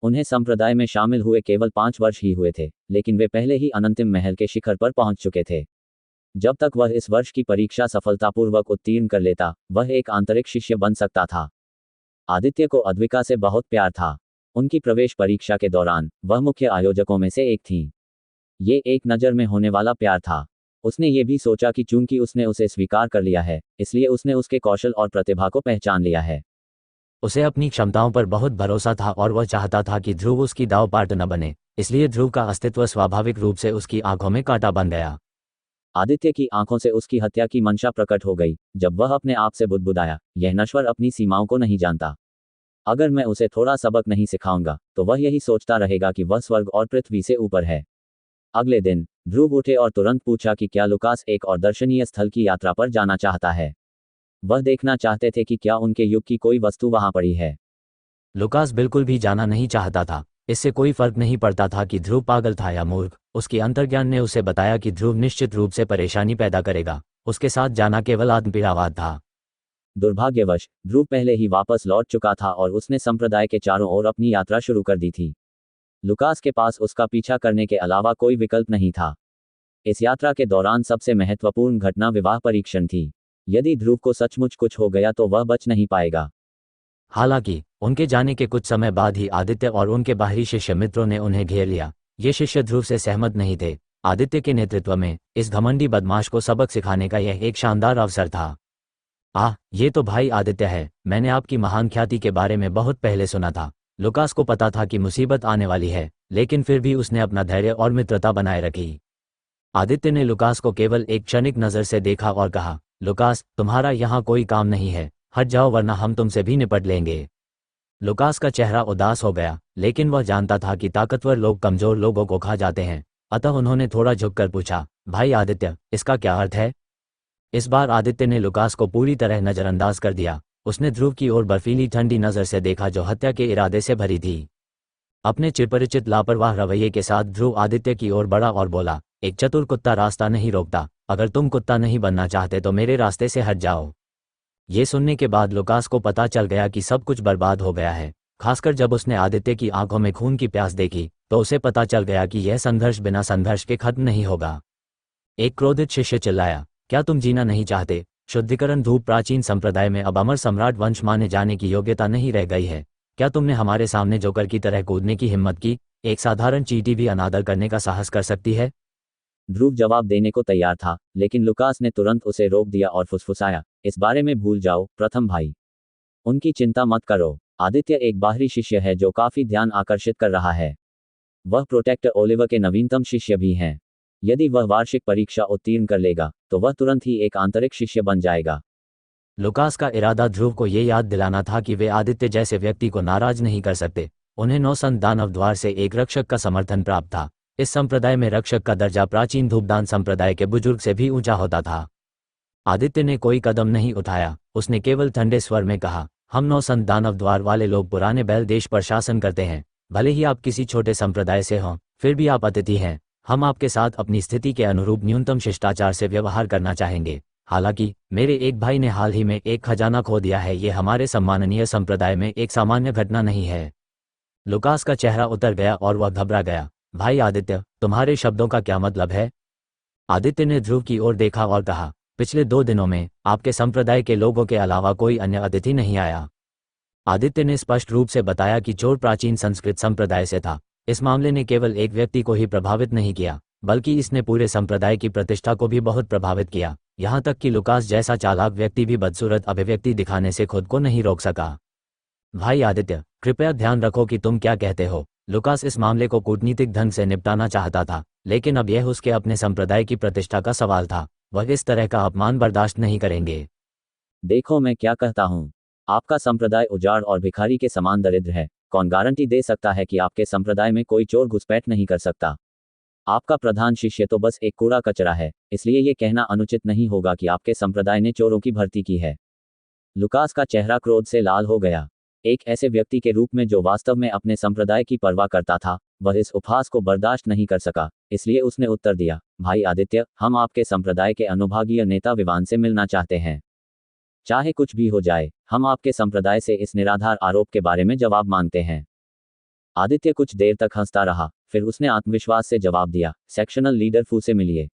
उन्हें संप्रदाय में शामिल हुए केवल 5 वर्ष ही हुए थे, लेकिन वे पहले ही अनंतिम महल के शिखर पर पहुंच चुके थे। जब तक वह इस वर्ष की परीक्षा सफलतापूर्वक उत्तीर्ण कर लेता, वह एक आंतरिक शिष्य बन सकता था। आदित्य को अद्विका से बहुत प्यार था। उनकी प्रवेश परीक्षा के दौरान वह मुख्य आयोजकों में से एक थी। ये एक नज़र में होने वाला प्यार था। उसने ये भी सोचा कि चूंकि उसने उसे स्वीकार कर लिया है, इसलिए उसने उसके कौशल और प्रतिभा को पहचान लिया है। उसे अपनी क्षमताओं पर बहुत भरोसा था और वह चाहता था कि ध्रुव उसकी दाव पार्ट न बने, इसलिए ध्रुव का अस्तित्व स्वाभाविक रूप से उसकी आंखों में कांटा बन गया। आदित्य की आंखों से उसकी हत्या की मंशा प्रकट हो गई जब वह अपने आप से बुदबुदाया, यह नश्वर अपनी सीमाओं को नहीं जानता। अगर मैं उसे थोड़ा सबक नहीं सिखाऊंगा तो वह यही सोचता रहेगा कि वह स्वर्ग और पृथ्वी से ऊपर है। अगले दिन ध्रुव उठे और तुरंत पूछा कि क्या लुकास एक और दर्शनीय स्थल की यात्रा पर जाना चाहता है। वह देखना चाहते थे कि क्या उनके युग की कोई वस्तु वहां पड़ी है। लुकास बिल्कुल भी जाना नहीं चाहता था। इससे कोई फर्क नहीं पड़ता था कि ध्रुव पागल था या मूर्ख। उसके अंतर्ज्ञान ने उसे बताया कि ध्रुव निश्चित रूप से परेशानी पैदा करेगा। उसके साथ जाना केवल आत्मपीड़ावाद था। दुर्भाग्यवश ध्रुव पहले ही वापस लौट चुका था और उसने संप्रदाय के चारों ओर अपनी यात्रा शुरू कर दी थी। लुकास के पास उसका पीछा करने के अलावा कोई विकल्प नहीं था। इस यात्रा के दौरान सबसे महत्वपूर्ण घटना विवाह परीक्षण थी। यदि ध्रुव को सचमुच कुछ हो गया तो वह बच नहीं पाएगा। हालांकि उनके जाने के कुछ समय बाद ही आदित्य और उनके बाहरी शिष्य मित्रों ने उन्हें घेर लिया। ये शिष्य ध्रुव से सहमत नहीं थे। आदित्य के नेतृत्व में इस घमंडी बदमाश को सबक सिखाने का यह एक शानदार अवसर था। ये तो भाई आदित्य है। मैंने आपकी महान ख्याति के बारे में बहुत पहले सुना था। लुकास को पता था कि मुसीबत आने वाली है, लेकिन फिर भी उसने अपना धैर्य और मित्रता बनाए रखी। आदित्य ने लुकास को केवल एक क्षणिक नज़र से देखा और कहा, लुकास, तुम्हारा यहाँ कोई काम नहीं है, हट जाओ वरना हम तुमसे भी निपट लेंगे। लुकास का चेहरा उदास हो गया, लेकिन वह जानता था कि ताकतवर लोग कमजोर लोगों को खा जाते हैं, अतः उन्होंने थोड़ा झुककर पूछा, भाई आदित्य, इसका क्या अर्थ है? इस बार आदित्य ने लुकास को पूरी तरह नज़रअंदाज कर दिया। उसने ध्रुव की ओर बर्फीली ठंडी नज़र से देखा जो हत्या के इरादे से भरी थी। अपने चिरपरिचित लापरवाह रवैये के साथ ध्रुव आदित्य की ओर बढ़ा और बोला, एक चतुर कुत्ता रास्ता नहीं रोकता, अगर तुम कुत्ता नहीं बनना चाहते तो मेरे रास्ते से हट जाओ। ये सुनने के बाद लुकास को पता चल गया कि सब कुछ बर्बाद हो गया है। खासकर जब उसने आदित्य की आंखों में खून की प्यास देखी तो उसे पता चल गया कि यह संघर्ष बिना संघर्ष के खत्म नहीं होगा। एक क्रोधित शिष्य चिल्लाया, क्या तुम जीना नहीं चाहते? शुद्धिकरण धूप प्राचीन संप्रदाय में अब अमर सम्राट वंश माने जाने की योग्यता नहीं रह गई है। क्या तुमने हमारे सामने जोकर की तरह कूदने की हिम्मत की? एक साधारण चींटी भी अनादर करने का साहस कर सकती है? ध्रुव जवाब देने को तैयार था, लेकिन लुकास ने तुरंत उसे रोक दिया और फुसफुसाया, इस बारे में भूल जाओ प्रथम भाई। उनकी चिंता मत करो। आदित्य एक बाहरी शिष्य है जो काफी ध्यान आकर्षित कर रहा है। वह प्रोटेक्टर ओलिवर के नवीनतम शिष्य भी हैं। यदि वह वार्षिक परीक्षा उत्तीर्ण कर लेगा तो वह तुरंत ही एक आंतरिक शिष्य बन जाएगा। लुकास का इरादा ध्रुव को ये याद दिलाना था कि वे आदित्य जैसे व्यक्ति को नाराज नहीं कर सकते। उन्हें नौसंत दानव द्वार से एक रक्षक का समर्थन प्राप्त था। इस संप्रदाय में रक्षक का दर्जा प्राचीन धूपदान संप्रदाय के बुजुर्ग से भी ऊंचा होता था। आदित्य ने कोई कदम नहीं उठाया। उसने केवल ठंडे स्वर में कहा, हम नौसंत दानव द्वार वाले लोग पुराने बैल देश पर शासन करते हैं। भले ही आप किसी छोटे संप्रदाय से हों, फिर भी आप अतिथि हैं। हम आपके साथ अपनी स्थिति के अनुरूप न्यूनतम शिष्टाचार से व्यवहार करना चाहेंगे। हालांकि मेरे एक भाई ने हाल ही में एक खजाना खो दिया है, ये हमारे सम्माननीय संप्रदाय में एक सामान्य घटना नहीं है। लुकास का चेहरा उतर गया और वह घबरा गया। भाई आदित्य, तुम्हारे शब्दों का क्या मतलब है? आदित्य ने ध्रुव की ओर देखा और कहा, पिछले 2 दिनों में आपके संप्रदाय के लोगों के अलावा कोई अन्य अतिथि नहीं आया। आदित्य ने स्पष्ट रूप से बताया कि चोर प्राचीन संस्कृत संप्रदाय से था। इस मामले ने केवल एक व्यक्ति को ही प्रभावित नहीं किया, बल्कि इसने पूरे संप्रदाय की प्रतिष्ठा को भी बहुत प्रभावित किया। यहाँ तक कि लुकास जैसा चालाक व्यक्ति भी बदसूरत अभिव्यक्ति दिखाने से खुद को नहीं रोक सका। भाई आदित्य, कृपया ध्यान रखो कि तुम क्या कहते हो। लुकास इस मामले को कूटनीतिक ढंग से निपटाना चाहता था, लेकिन अब यह उसके अपने संप्रदाय की प्रतिष्ठा का सवाल था। वह इस तरह का अपमान बर्दाश्त नहीं करेंगे। देखो मैं क्या कहता हूँ, आपका संप्रदाय उजाड़ और भिखारी के समान दरिद्र है। कौन गारंटी दे सकता है कि आपके संप्रदाय में कोई चोर घुसपैठ नहीं कर सकता? आपका प्रधान शिष्य तो बस एक कूड़ा कचरा है, इसलिए ये कहना अनुचित नहीं होगा कि आपके संप्रदाय ने चोरों की भर्ती की है। लुकास का चेहरा क्रोध से लाल हो गया। एक ऐसे व्यक्ति के रूप में जो वास्तव में अपने संप्रदाय की परवाह करता था, वह इस उपहास को बर्दाश्त नहीं कर सका। इसलिए उसने उत्तर दिया, भाई आदित्य, हम आपके संप्रदाय के अनुभागीय नेता विवान से मिलना चाहते हैं। चाहे कुछ भी हो जाए, हम आपके संप्रदाय से इस निराधार आरोप के बारे में जवाब मांगते हैं। आदित्य कुछ देर तक हंसता रहा, फिर उसने आत्मविश्वास से जवाब दिया, सेक्शनल लीडर फू से मिलिए।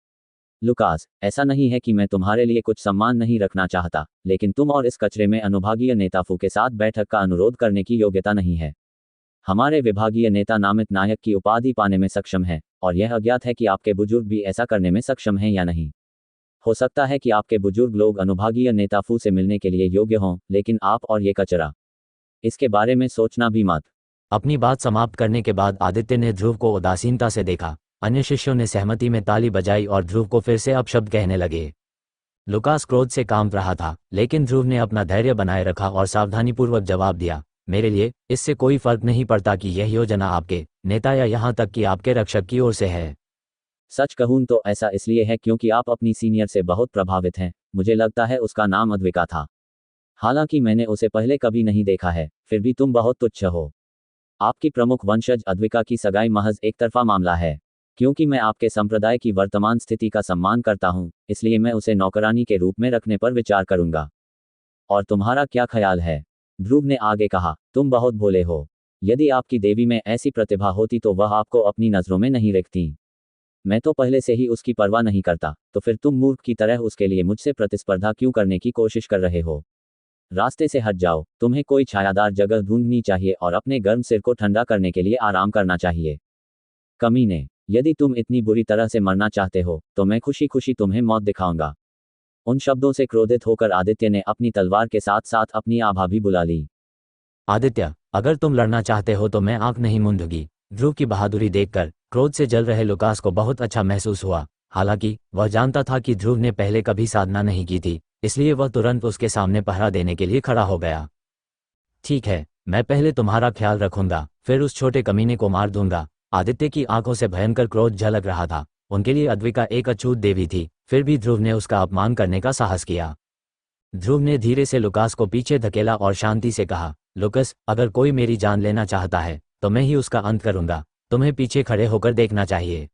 लुकास, ऐसा नहीं है कि मैं तुम्हारे लिए कुछ सम्मान नहीं रखना चाहता, लेकिन तुम और इस कचरे में अनुभागीय नेता फू के साथ बैठक का अनुरोध करने की योग्यता नहीं है। हमारे विभागीय नेता नामित नायक की उपाधि पाने में सक्षम है, और यह अज्ञात है कि आपके बुजुर्ग भी ऐसा करने में सक्षम हैं या नहीं। हो सकता है कि आपके बुजुर्ग लोग अनुभागीय नेता फू से मिलने के लिए योग्य हों, लेकिन आप और ये कचरा, इसके बारे में सोचना भी मत। अपनी बात समाप्त करने के बाद आदित्य ने ध्रुव को उदासीनता से देखा। अन्य शिष्यों ने सहमति में ताली बजाई और ध्रुव को फिर से अपशब्द कहने लगे। लुकास क्रोध से कांप रहा था, लेकिन ध्रुव ने अपना धैर्य बनाए रखा और सावधानीपूर्वक जवाब दिया, मेरे लिए इससे कोई फर्क नहीं पड़ता कि यह योजना आपके नेता या यहाँ तक कि आपके रक्षक की ओर से है। सच कहूं तो ऐसा इसलिए है क्योंकि आप अपनी सीनियर से बहुत प्रभावित हैं। मुझे लगता है उसका नाम अद्विका था। हालांकि मैंने उसे पहले कभी नहीं देखा है, फिर भी तुम बहुत तुच्छ हो। आपकी प्रमुख वंशज अद्विका की सगाई महज एक तरफा मामला है। क्योंकि मैं आपके संप्रदाय की वर्तमान स्थिति का सम्मान करता हूं, इसलिए मैं उसे नौकरानी के रूप में रखने पर विचार करूंगा। और तुम्हारा क्या ख्याल है? ध्रुव ने आगे कहा, तुम बहुत भोले हो। यदि आपकी देवी में ऐसी प्रतिभा होती तो वह आपको अपनी नजरों में नहीं रखती। मैं तो पहले से ही उसकी परवाह नहीं करता, तो फिर तुम मूर्ख की तरह उसके लिए मुझसे प्रतिस्पर्धा क्यों करने की कोशिश कर रहे हो? रास्ते से हट जाओ। तुम्हें कोई छायादार जगह ढूंढनी चाहिए और अपने गर्म सिर को ठंडा करने के लिए आराम करना चाहिए। कमीने, यदि तुम इतनी बुरी तरह से मरना चाहते हो तो मैं खुशी खुशी तुम्हें मौत दिखाऊंगा। उन शब्दों से क्रोधित होकर आदित्य ने अपनी तलवार के साथ साथ अपनी आभा भी बुला ली। आदित्य, अगर तुम लड़ना चाहते हो तो मैं आंख नहीं मूंदूंगी। ध्रुव की बहादुरी देखकर क्रोध से जल रहे लुकास को बहुत अच्छा महसूस हुआ। हालांकि वह जानता था कि ध्रुव ने पहले कभी साधना नहीं की थी, इसलिए वह तुरंत उसके सामने पहरा देने के लिए खड़ा हो गया। ठीक है, मैं पहले तुम्हारा ख्याल रखूंगा, फिर उस छोटे कमीने को मार दूंगा। आदित्य की आंखों से भयंकर क्रोध झलक रहा था। उनके लिए अद्विका एक अछूत देवी थी, फिर भी ध्रुव ने उसका अपमान करने का साहस किया। ध्रुव ने धीरे से लुकास को पीछे धकेला और शांति से कहा, लुकस, अगर कोई मेरी जान लेना चाहता है तो मैं ही उसका अंत करूंगा। तुम्हें पीछे खड़े होकर देखना चाहिए।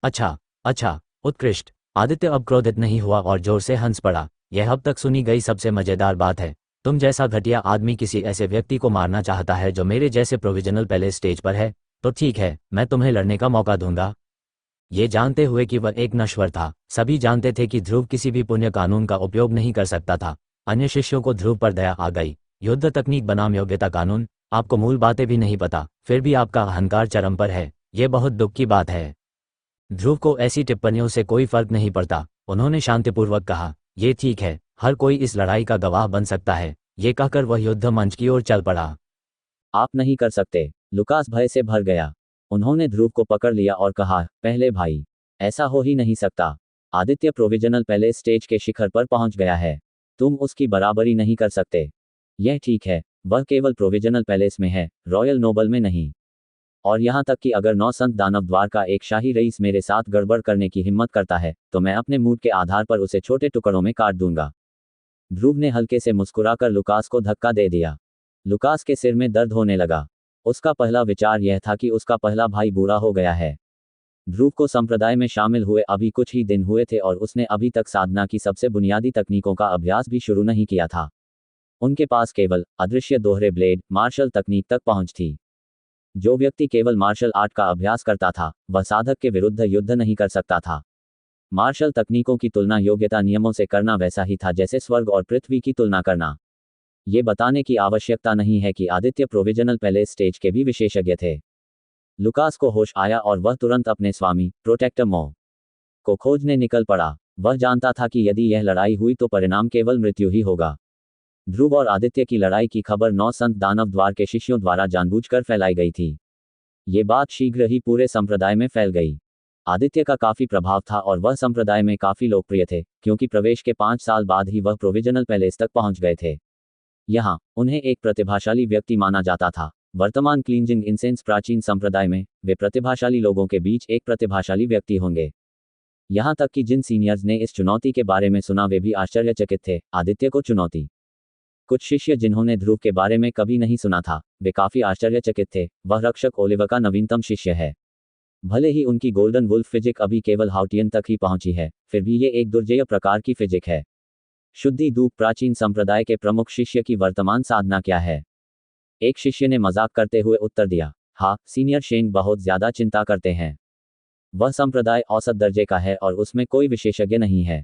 अच्छा, अच्छा, उत्कृष्ट। आदित्य अब क्रोधित नहीं हुआ और जोर से हंस पड़ा। यह अब तक सुनी गई सबसे मजेदार बात है। तुम जैसा घटिया आदमी किसी ऐसे व्यक्ति को मारना चाहता है जो मेरे जैसे प्रोविजनल पैलेस स्टेज पर है, तो ठीक है, मैं तुम्हें लड़ने का मौका दूंगा। ये जानते हुए कि वह एक नश्वर था, सभी जानते थे कि ध्रुव किसी भी पुण्य कानून का उपयोग नहीं कर सकता था। अन्य शिष्यों को ध्रुव पर दया आ गई। युद्ध तकनीक बनाम योग्यता कानून, आपको मूल बातें भी नहीं पता, फिर भी आपका अहंकार चरम पर है। ये बहुत दुख की बात है। ध्रुव को ऐसी टिप्पणियों से कोई फर्क नहीं पड़ता। उन्होंने शांतिपूर्वक कहा, ये ठीक है, हर कोई इस लड़ाई का गवाह बन सकता है। ये कहकर वह युद्ध मंच की ओर चल पड़ा। आप नहीं कर सकते। लुकास भय से भर गया। उन्होंने ध्रुव को पकड़ लिया और कहा, पहले भाई, ऐसा हो ही नहीं सकता। आदित्य प्रोविजनल पैलेस स्टेज के शिखर पर पहुंच गया है। तुम उसकी बराबरी नहीं कर सकते। यह ठीक है, वह केवल प्रोविजनल पैलेस में है, रॉयल नोबल में नहीं। और यहाँ तक कि अगर नौसंत दानव द्वार का एक शाही रईस मेरे साथ गड़बड़ करने की हिम्मत करता है तो मैं अपने मूड के आधार पर उसे छोटे टुकड़ों में काट दूंगा। ध्रुव ने हल्के से मुस्कुराकर लुकास को धक्का दे दिया। लुकास के सिर में दर्द होने लगा। उसका पहला विचार यह था कि उसका पहला भाई बूढ़ा हो गया है। ध्रुव को संप्रदाय में शामिल हुए अभी कुछ ही दिन हुए थे और उसने अभी तक साधना की सबसे बुनियादी तकनीकों का अभ्यास भी शुरू नहीं किया था। उनके पास केवल अदृश्य दोहरे ब्लेड मार्शल तकनीक तक पहुंच थी। जो व्यक्ति केवल मार्शल आर्ट का अभ्यास करता था वह साधक के विरुद्ध युद्ध नहीं कर सकता था। मार्शल तकनीकों की तुलना योग्यता नियमों से करना वैसा ही था जैसे स्वर्ग और पृथ्वी की तुलना करना। ये बताने की आवश्यकता नहीं है कि आदित्य प्रोविजनल पैलेस स्टेज के भी विशेषज्ञ थे। लुकास को होश आया और वह तुरंत अपने स्वामी प्रोटेक्टर मो को खोजने निकल पड़ा। वह जानता था कि यदि यह लड़ाई हुई तो परिणाम केवल मृत्यु ही होगा। ध्रुव और आदित्य की लड़ाई की खबर नौ संत दानव द्वार के शिष्यों द्वारा जानबूझकर फैलाई गई थी। ये बात शीघ्र ही पूरे संप्रदाय में फैल गई। आदित्य का काफी प्रभाव था और वह संप्रदाय में काफी लोकप्रिय थे, क्योंकि प्रवेश के 5 साल बाद ही वह प्रोविजनल पैलेस तक पहुंच गए थे। यहाँ उन्हें एक प्रतिभाशाली व्यक्ति माना जाता था। वर्तमान क्लींजिंग इंसेंस प्राचीन संप्रदाय में वे प्रतिभाशाली लोगों के बीच एक प्रतिभाशाली व्यक्ति होंगे। यहाँ तक कि जिन सीनियर्स ने इस चुनौती के बारे में सुना वे भी आश्चर्यचकित थे। आदित्य को चुनौती। कुछ शिष्य जिन्होंने ध्रुव के बारे में कभी नहीं सुना था वे काफी आश्चर्यचकित थे। वह रक्षक ओलिवर का नवीनतम शिष्य है। भले ही उनकी गोल्डन वुल्फ फिजिक अभी केवल हाउटियन तक ही पहुंची है, फिर भी ये एक दुर्जेय प्रकार की फिजिक है। शुद्धि धूप प्राचीन संप्रदाय के प्रमुख शिष्य की वर्तमान साधना क्या है? एक शिष्य ने मजाक करते हुए उत्तर दिया, हाँ, सीनियर शेंग बहुत ज्यादा चिंता करते हैं। वह संप्रदाय औसत दर्जे का है और उसमें कोई विशेषज्ञ नहीं है।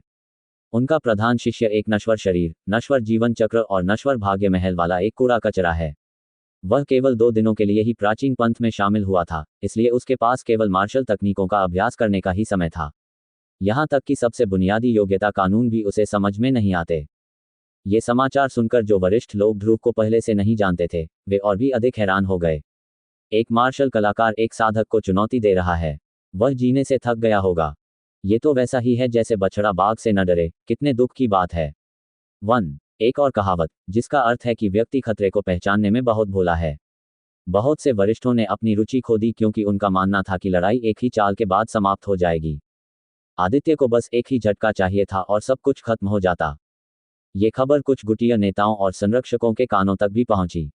उनका प्रधान शिष्य एक नश्वर शरीर, नश्वर जीवन चक्र और नश्वर भाग्य महल वाला एक कूड़ा कचरा है। वह केवल 2 दिनों के लिए ही प्राचीन पंथ में शामिल हुआ था, इसलिए उसके पास केवल मार्शल तकनीकों का अभ्यास करने का ही समय था। यहाँ तक कि सबसे बुनियादी योग्यता कानून भी उसे समझ में नहीं आते। ये समाचार सुनकर जो वरिष्ठ लोग ध्रुव को पहले से नहीं जानते थे वे और भी अधिक हैरान हो गए। एक मार्शल कलाकार एक साधक को चुनौती दे रहा है। वह जीने से थक गया होगा। ये तो वैसा ही है जैसे बछड़ा बाघ से न डरे। कितने दुख की बात है। 1. एक और कहावत, जिसका अर्थ है कि व्यक्ति खतरे को पहचानने में बहुत भोला है। बहुत से वरिष्ठों ने अपनी रुचि खो दी क्योंकि उनका मानना था कि लड़ाई एक ही चाल के बाद समाप्त हो जाएगी। आदित्य को बस एक ही झटका चाहिए था और सब कुछ खत्म हो जाता। ये खबर कुछ गुटिया नेताओं और संरक्षकों के कानों तक भी पहुंची।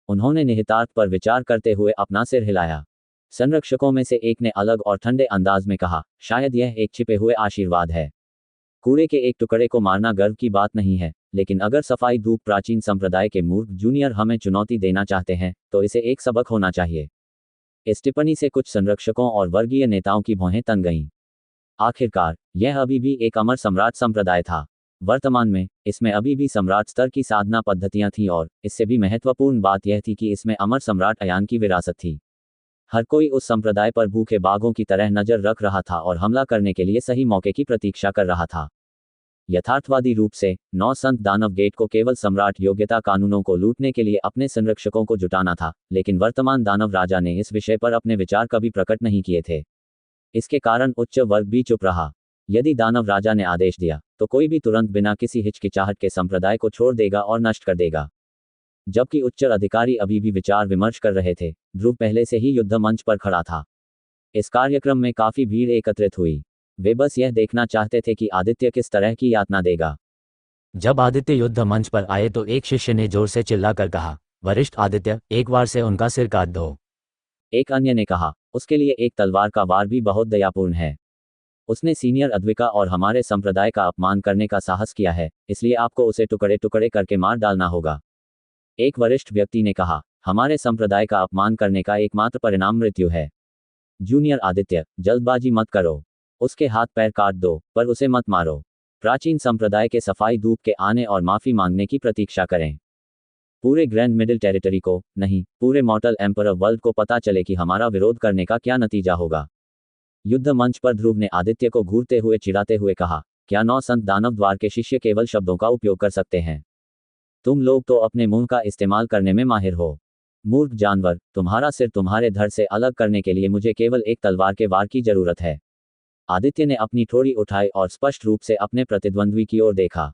उन्होंने निहितार्थ पर विचार करते हुए अपना सिर हिलाया। संरक्षकों में से एक ने अलग और ठंडे अंदाज में कहा, शायद यह एक छिपे हुए आशीर्वाद है। कूड़े के एक टुकड़े को मारना गर्व की बात नहीं है, लेकिन अगर सफाई धूप प्राचीन संप्रदाय के मूर्ख जूनियर हमें चुनौती देना चाहते हैं तो इसे एक सबक होना चाहिए। इस टिप्पणी से कुछ संरक्षकों और वर्गीय नेताओं की भौहें तन गईं। आखिरकार यह अभी भी एक अमर सम्राट संप्रदाय था। वर्तमान में इसमें अभी भी सम्राट स्तर की साधना पद्धतियां थीं और इससे भी महत्वपूर्ण बात यह थी कि इसमें अमर सम्राट अयान की विरासत थी। हर कोई उस संप्रदाय पर भूखे बाघों की तरह नजर रख रहा था और हमला करने के लिए सही मौके की प्रतीक्षा कर रहा था। यथार्थवादी रूप से, 9 संत दानव गेट को केवल सम्राट योग्यता कानूनों को लूटने के लिए अपने संरक्षकों को जुटाना था, लेकिन वर्तमान दानव राजा ने इस विषय पर अपने विचार कभी प्रकट नहीं किए थे। इसके कारण उच्च वर्ग भी चुप रहा। यदि दानव राजा ने आदेश दिया, तो कोई भी तुरंत बिना किसी हिचकिचाहट के संप्रदाय को छोड़ देगा और नष्ट कर देगा। जबकि उच्च अधिकारी अभी भी विचार विमर्श कर रहे थे, ध्रुव पहले से ही युद्ध मंच पर खड़ा था। इस कार्यक्रम में काफी भीड़ एकत्रित हुई। वे बस यह देखना चाहते थे कि आदित्य किस तरह की यातना देगा। जब आदित्य युद्ध मंच पर आए तो एक शिष्य ने जोर से चिल्लाकर कहा, वरिष्ठ आदित्य, एक बार से उनका सिर काट दो। एक अन्य ने कहा, उसके लिए एक तलवार का वार भी बहुत दयापूर्ण है। उसने सीनियर अद्विका और हमारे संप्रदाय का अपमान करने का साहस किया है, इसलिए आपको उसे टुकड़े टुकड़े करके मार डालना होगा। एक वरिष्ठ व्यक्ति ने कहा, हमारे संप्रदाय का अपमान करने का एकमात्र परिणाम मृत्यु है। जूनियर आदित्य, जल्दबाजी मत करो। उसके हाथ पैर काट दो, पर उसे मत मारो। प्राचीन संप्रदाय के सफाई दूत के आने और माफी मांगने की प्रतीक्षा करें। पूरे ग्रैंड मिडिल टेरिटरी को, नहीं, पूरे मॉर्टल एम्परर वर्ल्ड को पता चले कि हमारा विरोध करने का क्या नतीजा होगा। युद्ध मंच पर ध्रुव ने आदित्य को घूरते हुए चिढ़ाते हुए कहा, क्या 9 संत दानव द्वार के शिष्य केवल शब्दों का उपयोग कर सकते हैं? तुम लोग तो अपने मुंह का इस्तेमाल करने में माहिर हो। मूर्ख जानवर, तुम्हारा सिर तुम्हारे धड़ से अलग करने के लिए मुझे केवल एक तलवार के वार की जरूरत है। आदित्य ने अपनी ठोड़ी उठाई और स्पष्ट रूप से अपने प्रतिद्वंद्वी की ओर देखा।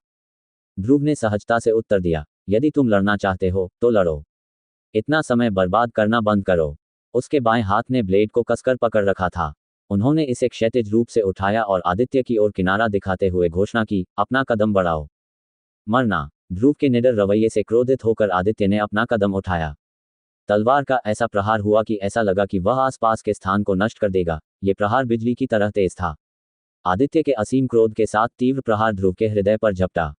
ध्रुव ने सहजता से उत्तर दिया, यदि तुम लड़ना चाहते हो तो लड़ो। इतना समय बर्बाद करना बंद करो। उसके बाएं हाथ ने ब्लेड को कसकर पकड़ रखा था। उन्होंने इसे क्षैतिज रूप से उठाया और आदित्य की ओर किनारा दिखाते हुए घोषणा की, अपना कदम बढ़ाओ। मरना। ध्रुव के निडर रवैये से क्रोधित होकर आदित्य ने अपना कदम उठाया। तलवार का ऐसा प्रहार हुआ कि ऐसा लगा कि वह आसपास के स्थान को नष्ट कर देगा। ये प्रहार बिजली की तरह तेज था। आदित्य के असीम क्रोध के साथ तीव्र प्रहार ध्रुव के हृदय पर झपटा।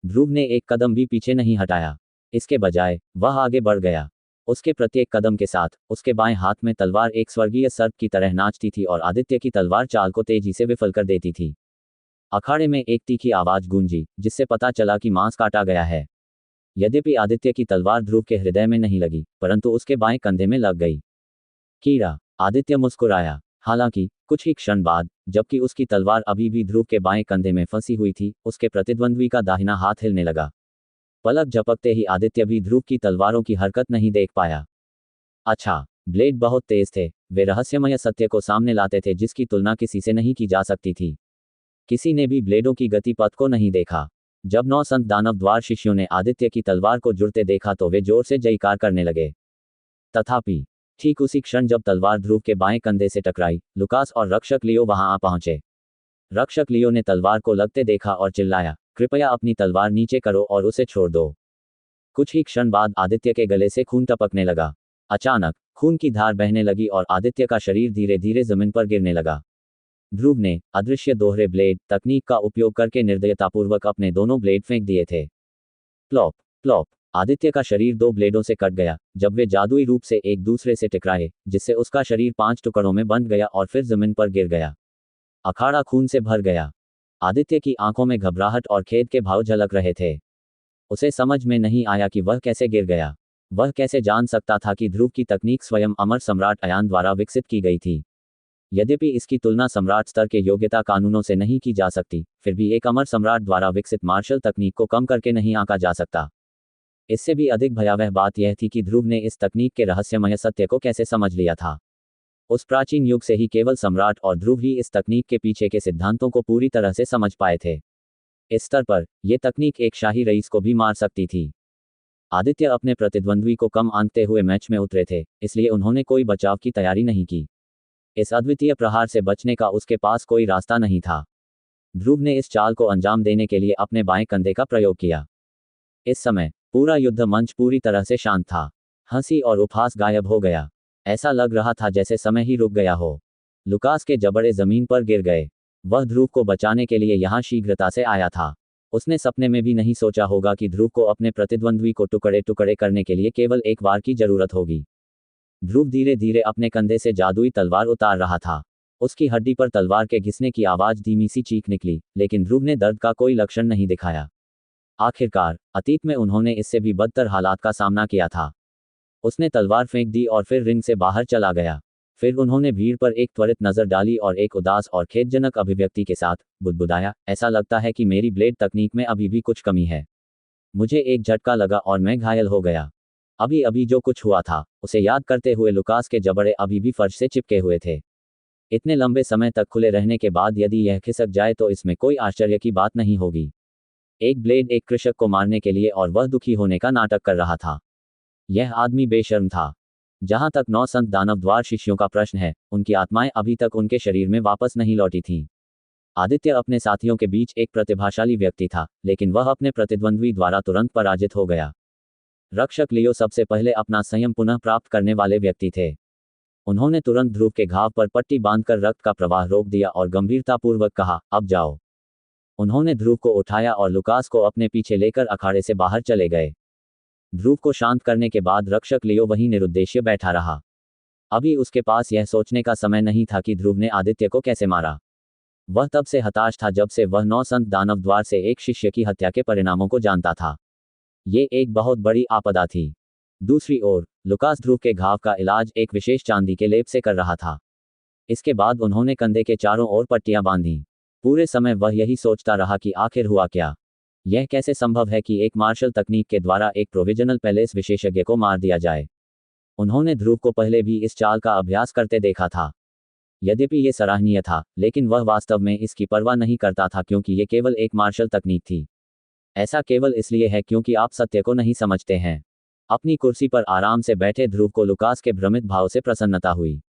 ध्रुव ने एक कदम भी पीछे नहीं हटाया। इसके बजाय वह आगे बढ़ गया। उसके प्रत्येक कदम के साथ उसके बाएं हाथ में तलवार एक स्वर्गीय सर्प की तरह नाचती थी और आदित्य की तलवार चाल को तेजी से विफल कर देती थी। अखाड़े में एक तीखी आवाज गूंजी, जिससे पता चला कि मांस काटा गया है। यद्यपि आदित्य की तलवार ध्रुव के हृदय में नहीं लगी, परंतु उसके बाएं कंधे में लग गई। कीड़ा। आदित्य मुस्कुराया। हालांकि कुछ ही क्षण बाद, जबकि उसकी तलवार अभी भी ध्रुव के बाएं कंधे में फंसी हुई थी, उसके प्रतिद्वंद्वी का दाहिना हाथ हिलने लगा। पलक झपकते ही आदित्य भी ध्रुव की तलवारों की हरकत नहीं देख पाया। अच्छा, ब्लेड बहुत तेज थे। वे रहस्यमय सत्य को सामने लाते थे जिसकी तुलना किसी से नहीं की जा सकती थी। किसी ने भी ब्लेडों की गति पथ को नहीं देखा। जब 9 संत दानव द्वार शिष्यों ने आदित्य की तलवार को जुड़ते देखा तो वे जोर से जयकार करने लगे। तथापि ठीक उसी क्षण जब तलवार ध्रुव के बाएं कंधे से टकराई, लुकास और रक्षक लियो वहां आ पहुंचे। रक्षक लियो ने तलवार को लगते देखा और चिल्लाया, कृपया अपनी तलवार नीचे करो और उसे छोड़ दो। कुछ ही क्षण बाद आदित्य के गले से खून टपकने लगा। अचानक खून की धार बहने लगी और आदित्य का शरीर धीरे धीरे जमीन पर गिरने लगा। ध्रुव ने अदृश्य दोहरे ब्लेड तकनीक का उपयोग करके निर्दयतापूर्वक अपने दोनों ब्लेड फेंक दिए थे। Plop plop. आदित्य का शरीर 2 ब्लेडों से कट गया, जब वे जादुई रूप से एक दूसरे से टकराए, जिससे उसका शरीर 5 टुकड़ों में बंट गया और फिर जमीन पर गिर गया। अखाड़ा खून से भर गया। आदित्य की आंखों में घबराहट और खेद के भाव झलक रहे थे। उसे समझ में नहीं आया कि वह कैसे गिर गया। वह कैसे जान सकता था कि ध्रुव की तकनीक स्वयं अमर सम्राट अयान द्वारा विकसित की गई थी। यद्यपि इसकी तुलना सम्राट स्तर के योग्यता कानूनों से नहीं की जा सकती, फिर भी एक अमर सम्राट द्वारा विकसित मार्शल तकनीक को कम करके नहीं आंका जा सकता। इससे भी अधिक भयावह बात यह थी कि ध्रुव ने इस तकनीक के रहस्यमय सत्य को कैसे समझ लिया था। उस प्राचीन युग से ही केवल सम्राट और ध्रुव ही इस तकनीक के पीछे के सिद्धांतों को पूरी तरह से समझ पाए थे। इस स्तर पर यह तकनीक एक शाही रईस को भी मार सकती थी। आदित्य अपने प्रतिद्वंद्वी को कम आंकते हुए मैच में उतरे थे, इसलिए उन्होंने कोई बचाव की तैयारी नहीं की। इस अद्वितीय प्रहार से बचने का उसके पास कोई रास्ता नहीं था। ध्रुव ने इस चाल को अंजाम देने के लिए अपने बाएं कंधे का प्रयोग किया। इस समय पूरा युद्ध मंच पूरी तरह से शांत था। हंसी और उपहास गायब हो गया। ऐसा लग रहा था जैसे समय ही रुक गया हो। लुकास के जबड़े जमीन पर गिर गए। वह ध्रुव को बचाने के लिए यहाँ शीघ्रता से आया था। उसने सपने में भी नहीं सोचा होगा कि ध्रुव को अपने प्रतिद्वंद्वी को टुकड़े टुकड़े करने के लिए केवल एक वार की जरूरत होगी। ध्रुव धीरे धीरे अपने कंधे से जादुई तलवार उतार रहा था। उसकी हड्डी पर तलवार के घिसने की आवाज धीमी सी चीख निकली, लेकिन ध्रुव ने दर्द का कोई लक्षण नहीं दिखाया। आखिरकार अतीत में उन्होंने इससे भी बदतर हालात का सामना किया था। उसने तलवार फेंक दी और फिर रिंग से बाहर चला गया। फिर उन्होंने भीड़ पर एक त्वरित नजर डाली और एक उदास और खेदजनक अभिव्यक्ति के साथ बुदबुदाया, ऐसा लगता है कि मेरी ब्लेड तकनीक में अभी भी कुछ कमी है। मुझे एक झटका लगा और मैं घायल हो गया। अभी अभी जो कुछ हुआ था उसे याद करते हुए लुकास के जबड़े अभी भी फर्श से चिपके हुए थे। इतने लंबे समय तक खुले रहने के बाद यदि यह खिसक जाए तो इसमें कोई आश्चर्य की बात नहीं होगी। एक ब्लेड एक कृषक को मारने के लिए और वह दुखी होने का नाटक कर रहा था। यह आदमी बेशर्म था। जहां तक 9 संत दानव द्वार शिष्यों का प्रश्न है, उनकी आत्माएं अभी तक उनके शरीर में वापस नहीं लौटी थीं। आदित्य अपने साथियों के बीच एक प्रतिभाशाली व्यक्ति था, लेकिन वह अपने प्रतिद्वंद्वी द्वारा तुरंत पराजित हो गया। रक्षक लियो सबसे पहले अपना संयम पुनः प्राप्त करने वाले व्यक्ति थे। उन्होंने तुरंत ध्रुव के घाव पर पट्टी बांधकर रक्त का प्रवाह रोक दिया और गंभीरतापूर्वक कहा, अब जाओ। उन्होंने ध्रुव को उठाया और लुकास को अपने पीछे लेकर अखाड़े से बाहर चले गए। ध्रुव को शांत करने के बाद रक्षक लियो वहीं निरुद्देश्य बैठा रहा। अभी उसके पास यह सोचने का समय नहीं था कि ध्रुव ने आदित्य को कैसे मारा। वह तब से हताश था जब से वह 9 संत दानव द्वार से एक शिष्य की हत्या के परिणामों को जानता था। ये एक बहुत बड़ी आपदा थी। दूसरी ओर लुकास ध्रुव के घाव का इलाज एक विशेष चांदी के लेप से कर रहा था। इसके बाद उन्होंने कंधे के चारों ओर पट्टियां बांधी। पूरे समय वह यही सोचता रहा कि आखिर हुआ क्या। यह कैसे संभव है कि एक मार्शल तकनीक के द्वारा एक प्रोविजनल पैलेस विशेषज्ञ को मार दिया जाए। उन्होंने ध्रुव को पहले भी इस चाल का अभ्यास करते देखा था। यद्यपि यह सराहनीय था, लेकिन वह वास्तव में इसकी परवाह नहीं करता था क्योंकि ये केवल एक मार्शल तकनीक थी। ऐसा केवल इसलिए है क्योंकि आप सत्य को नहीं समझते हैं। अपनी कुर्सी पर आराम से बैठे ध्रुव को लुकास के भ्रमित भाव से प्रसन्नता हुई।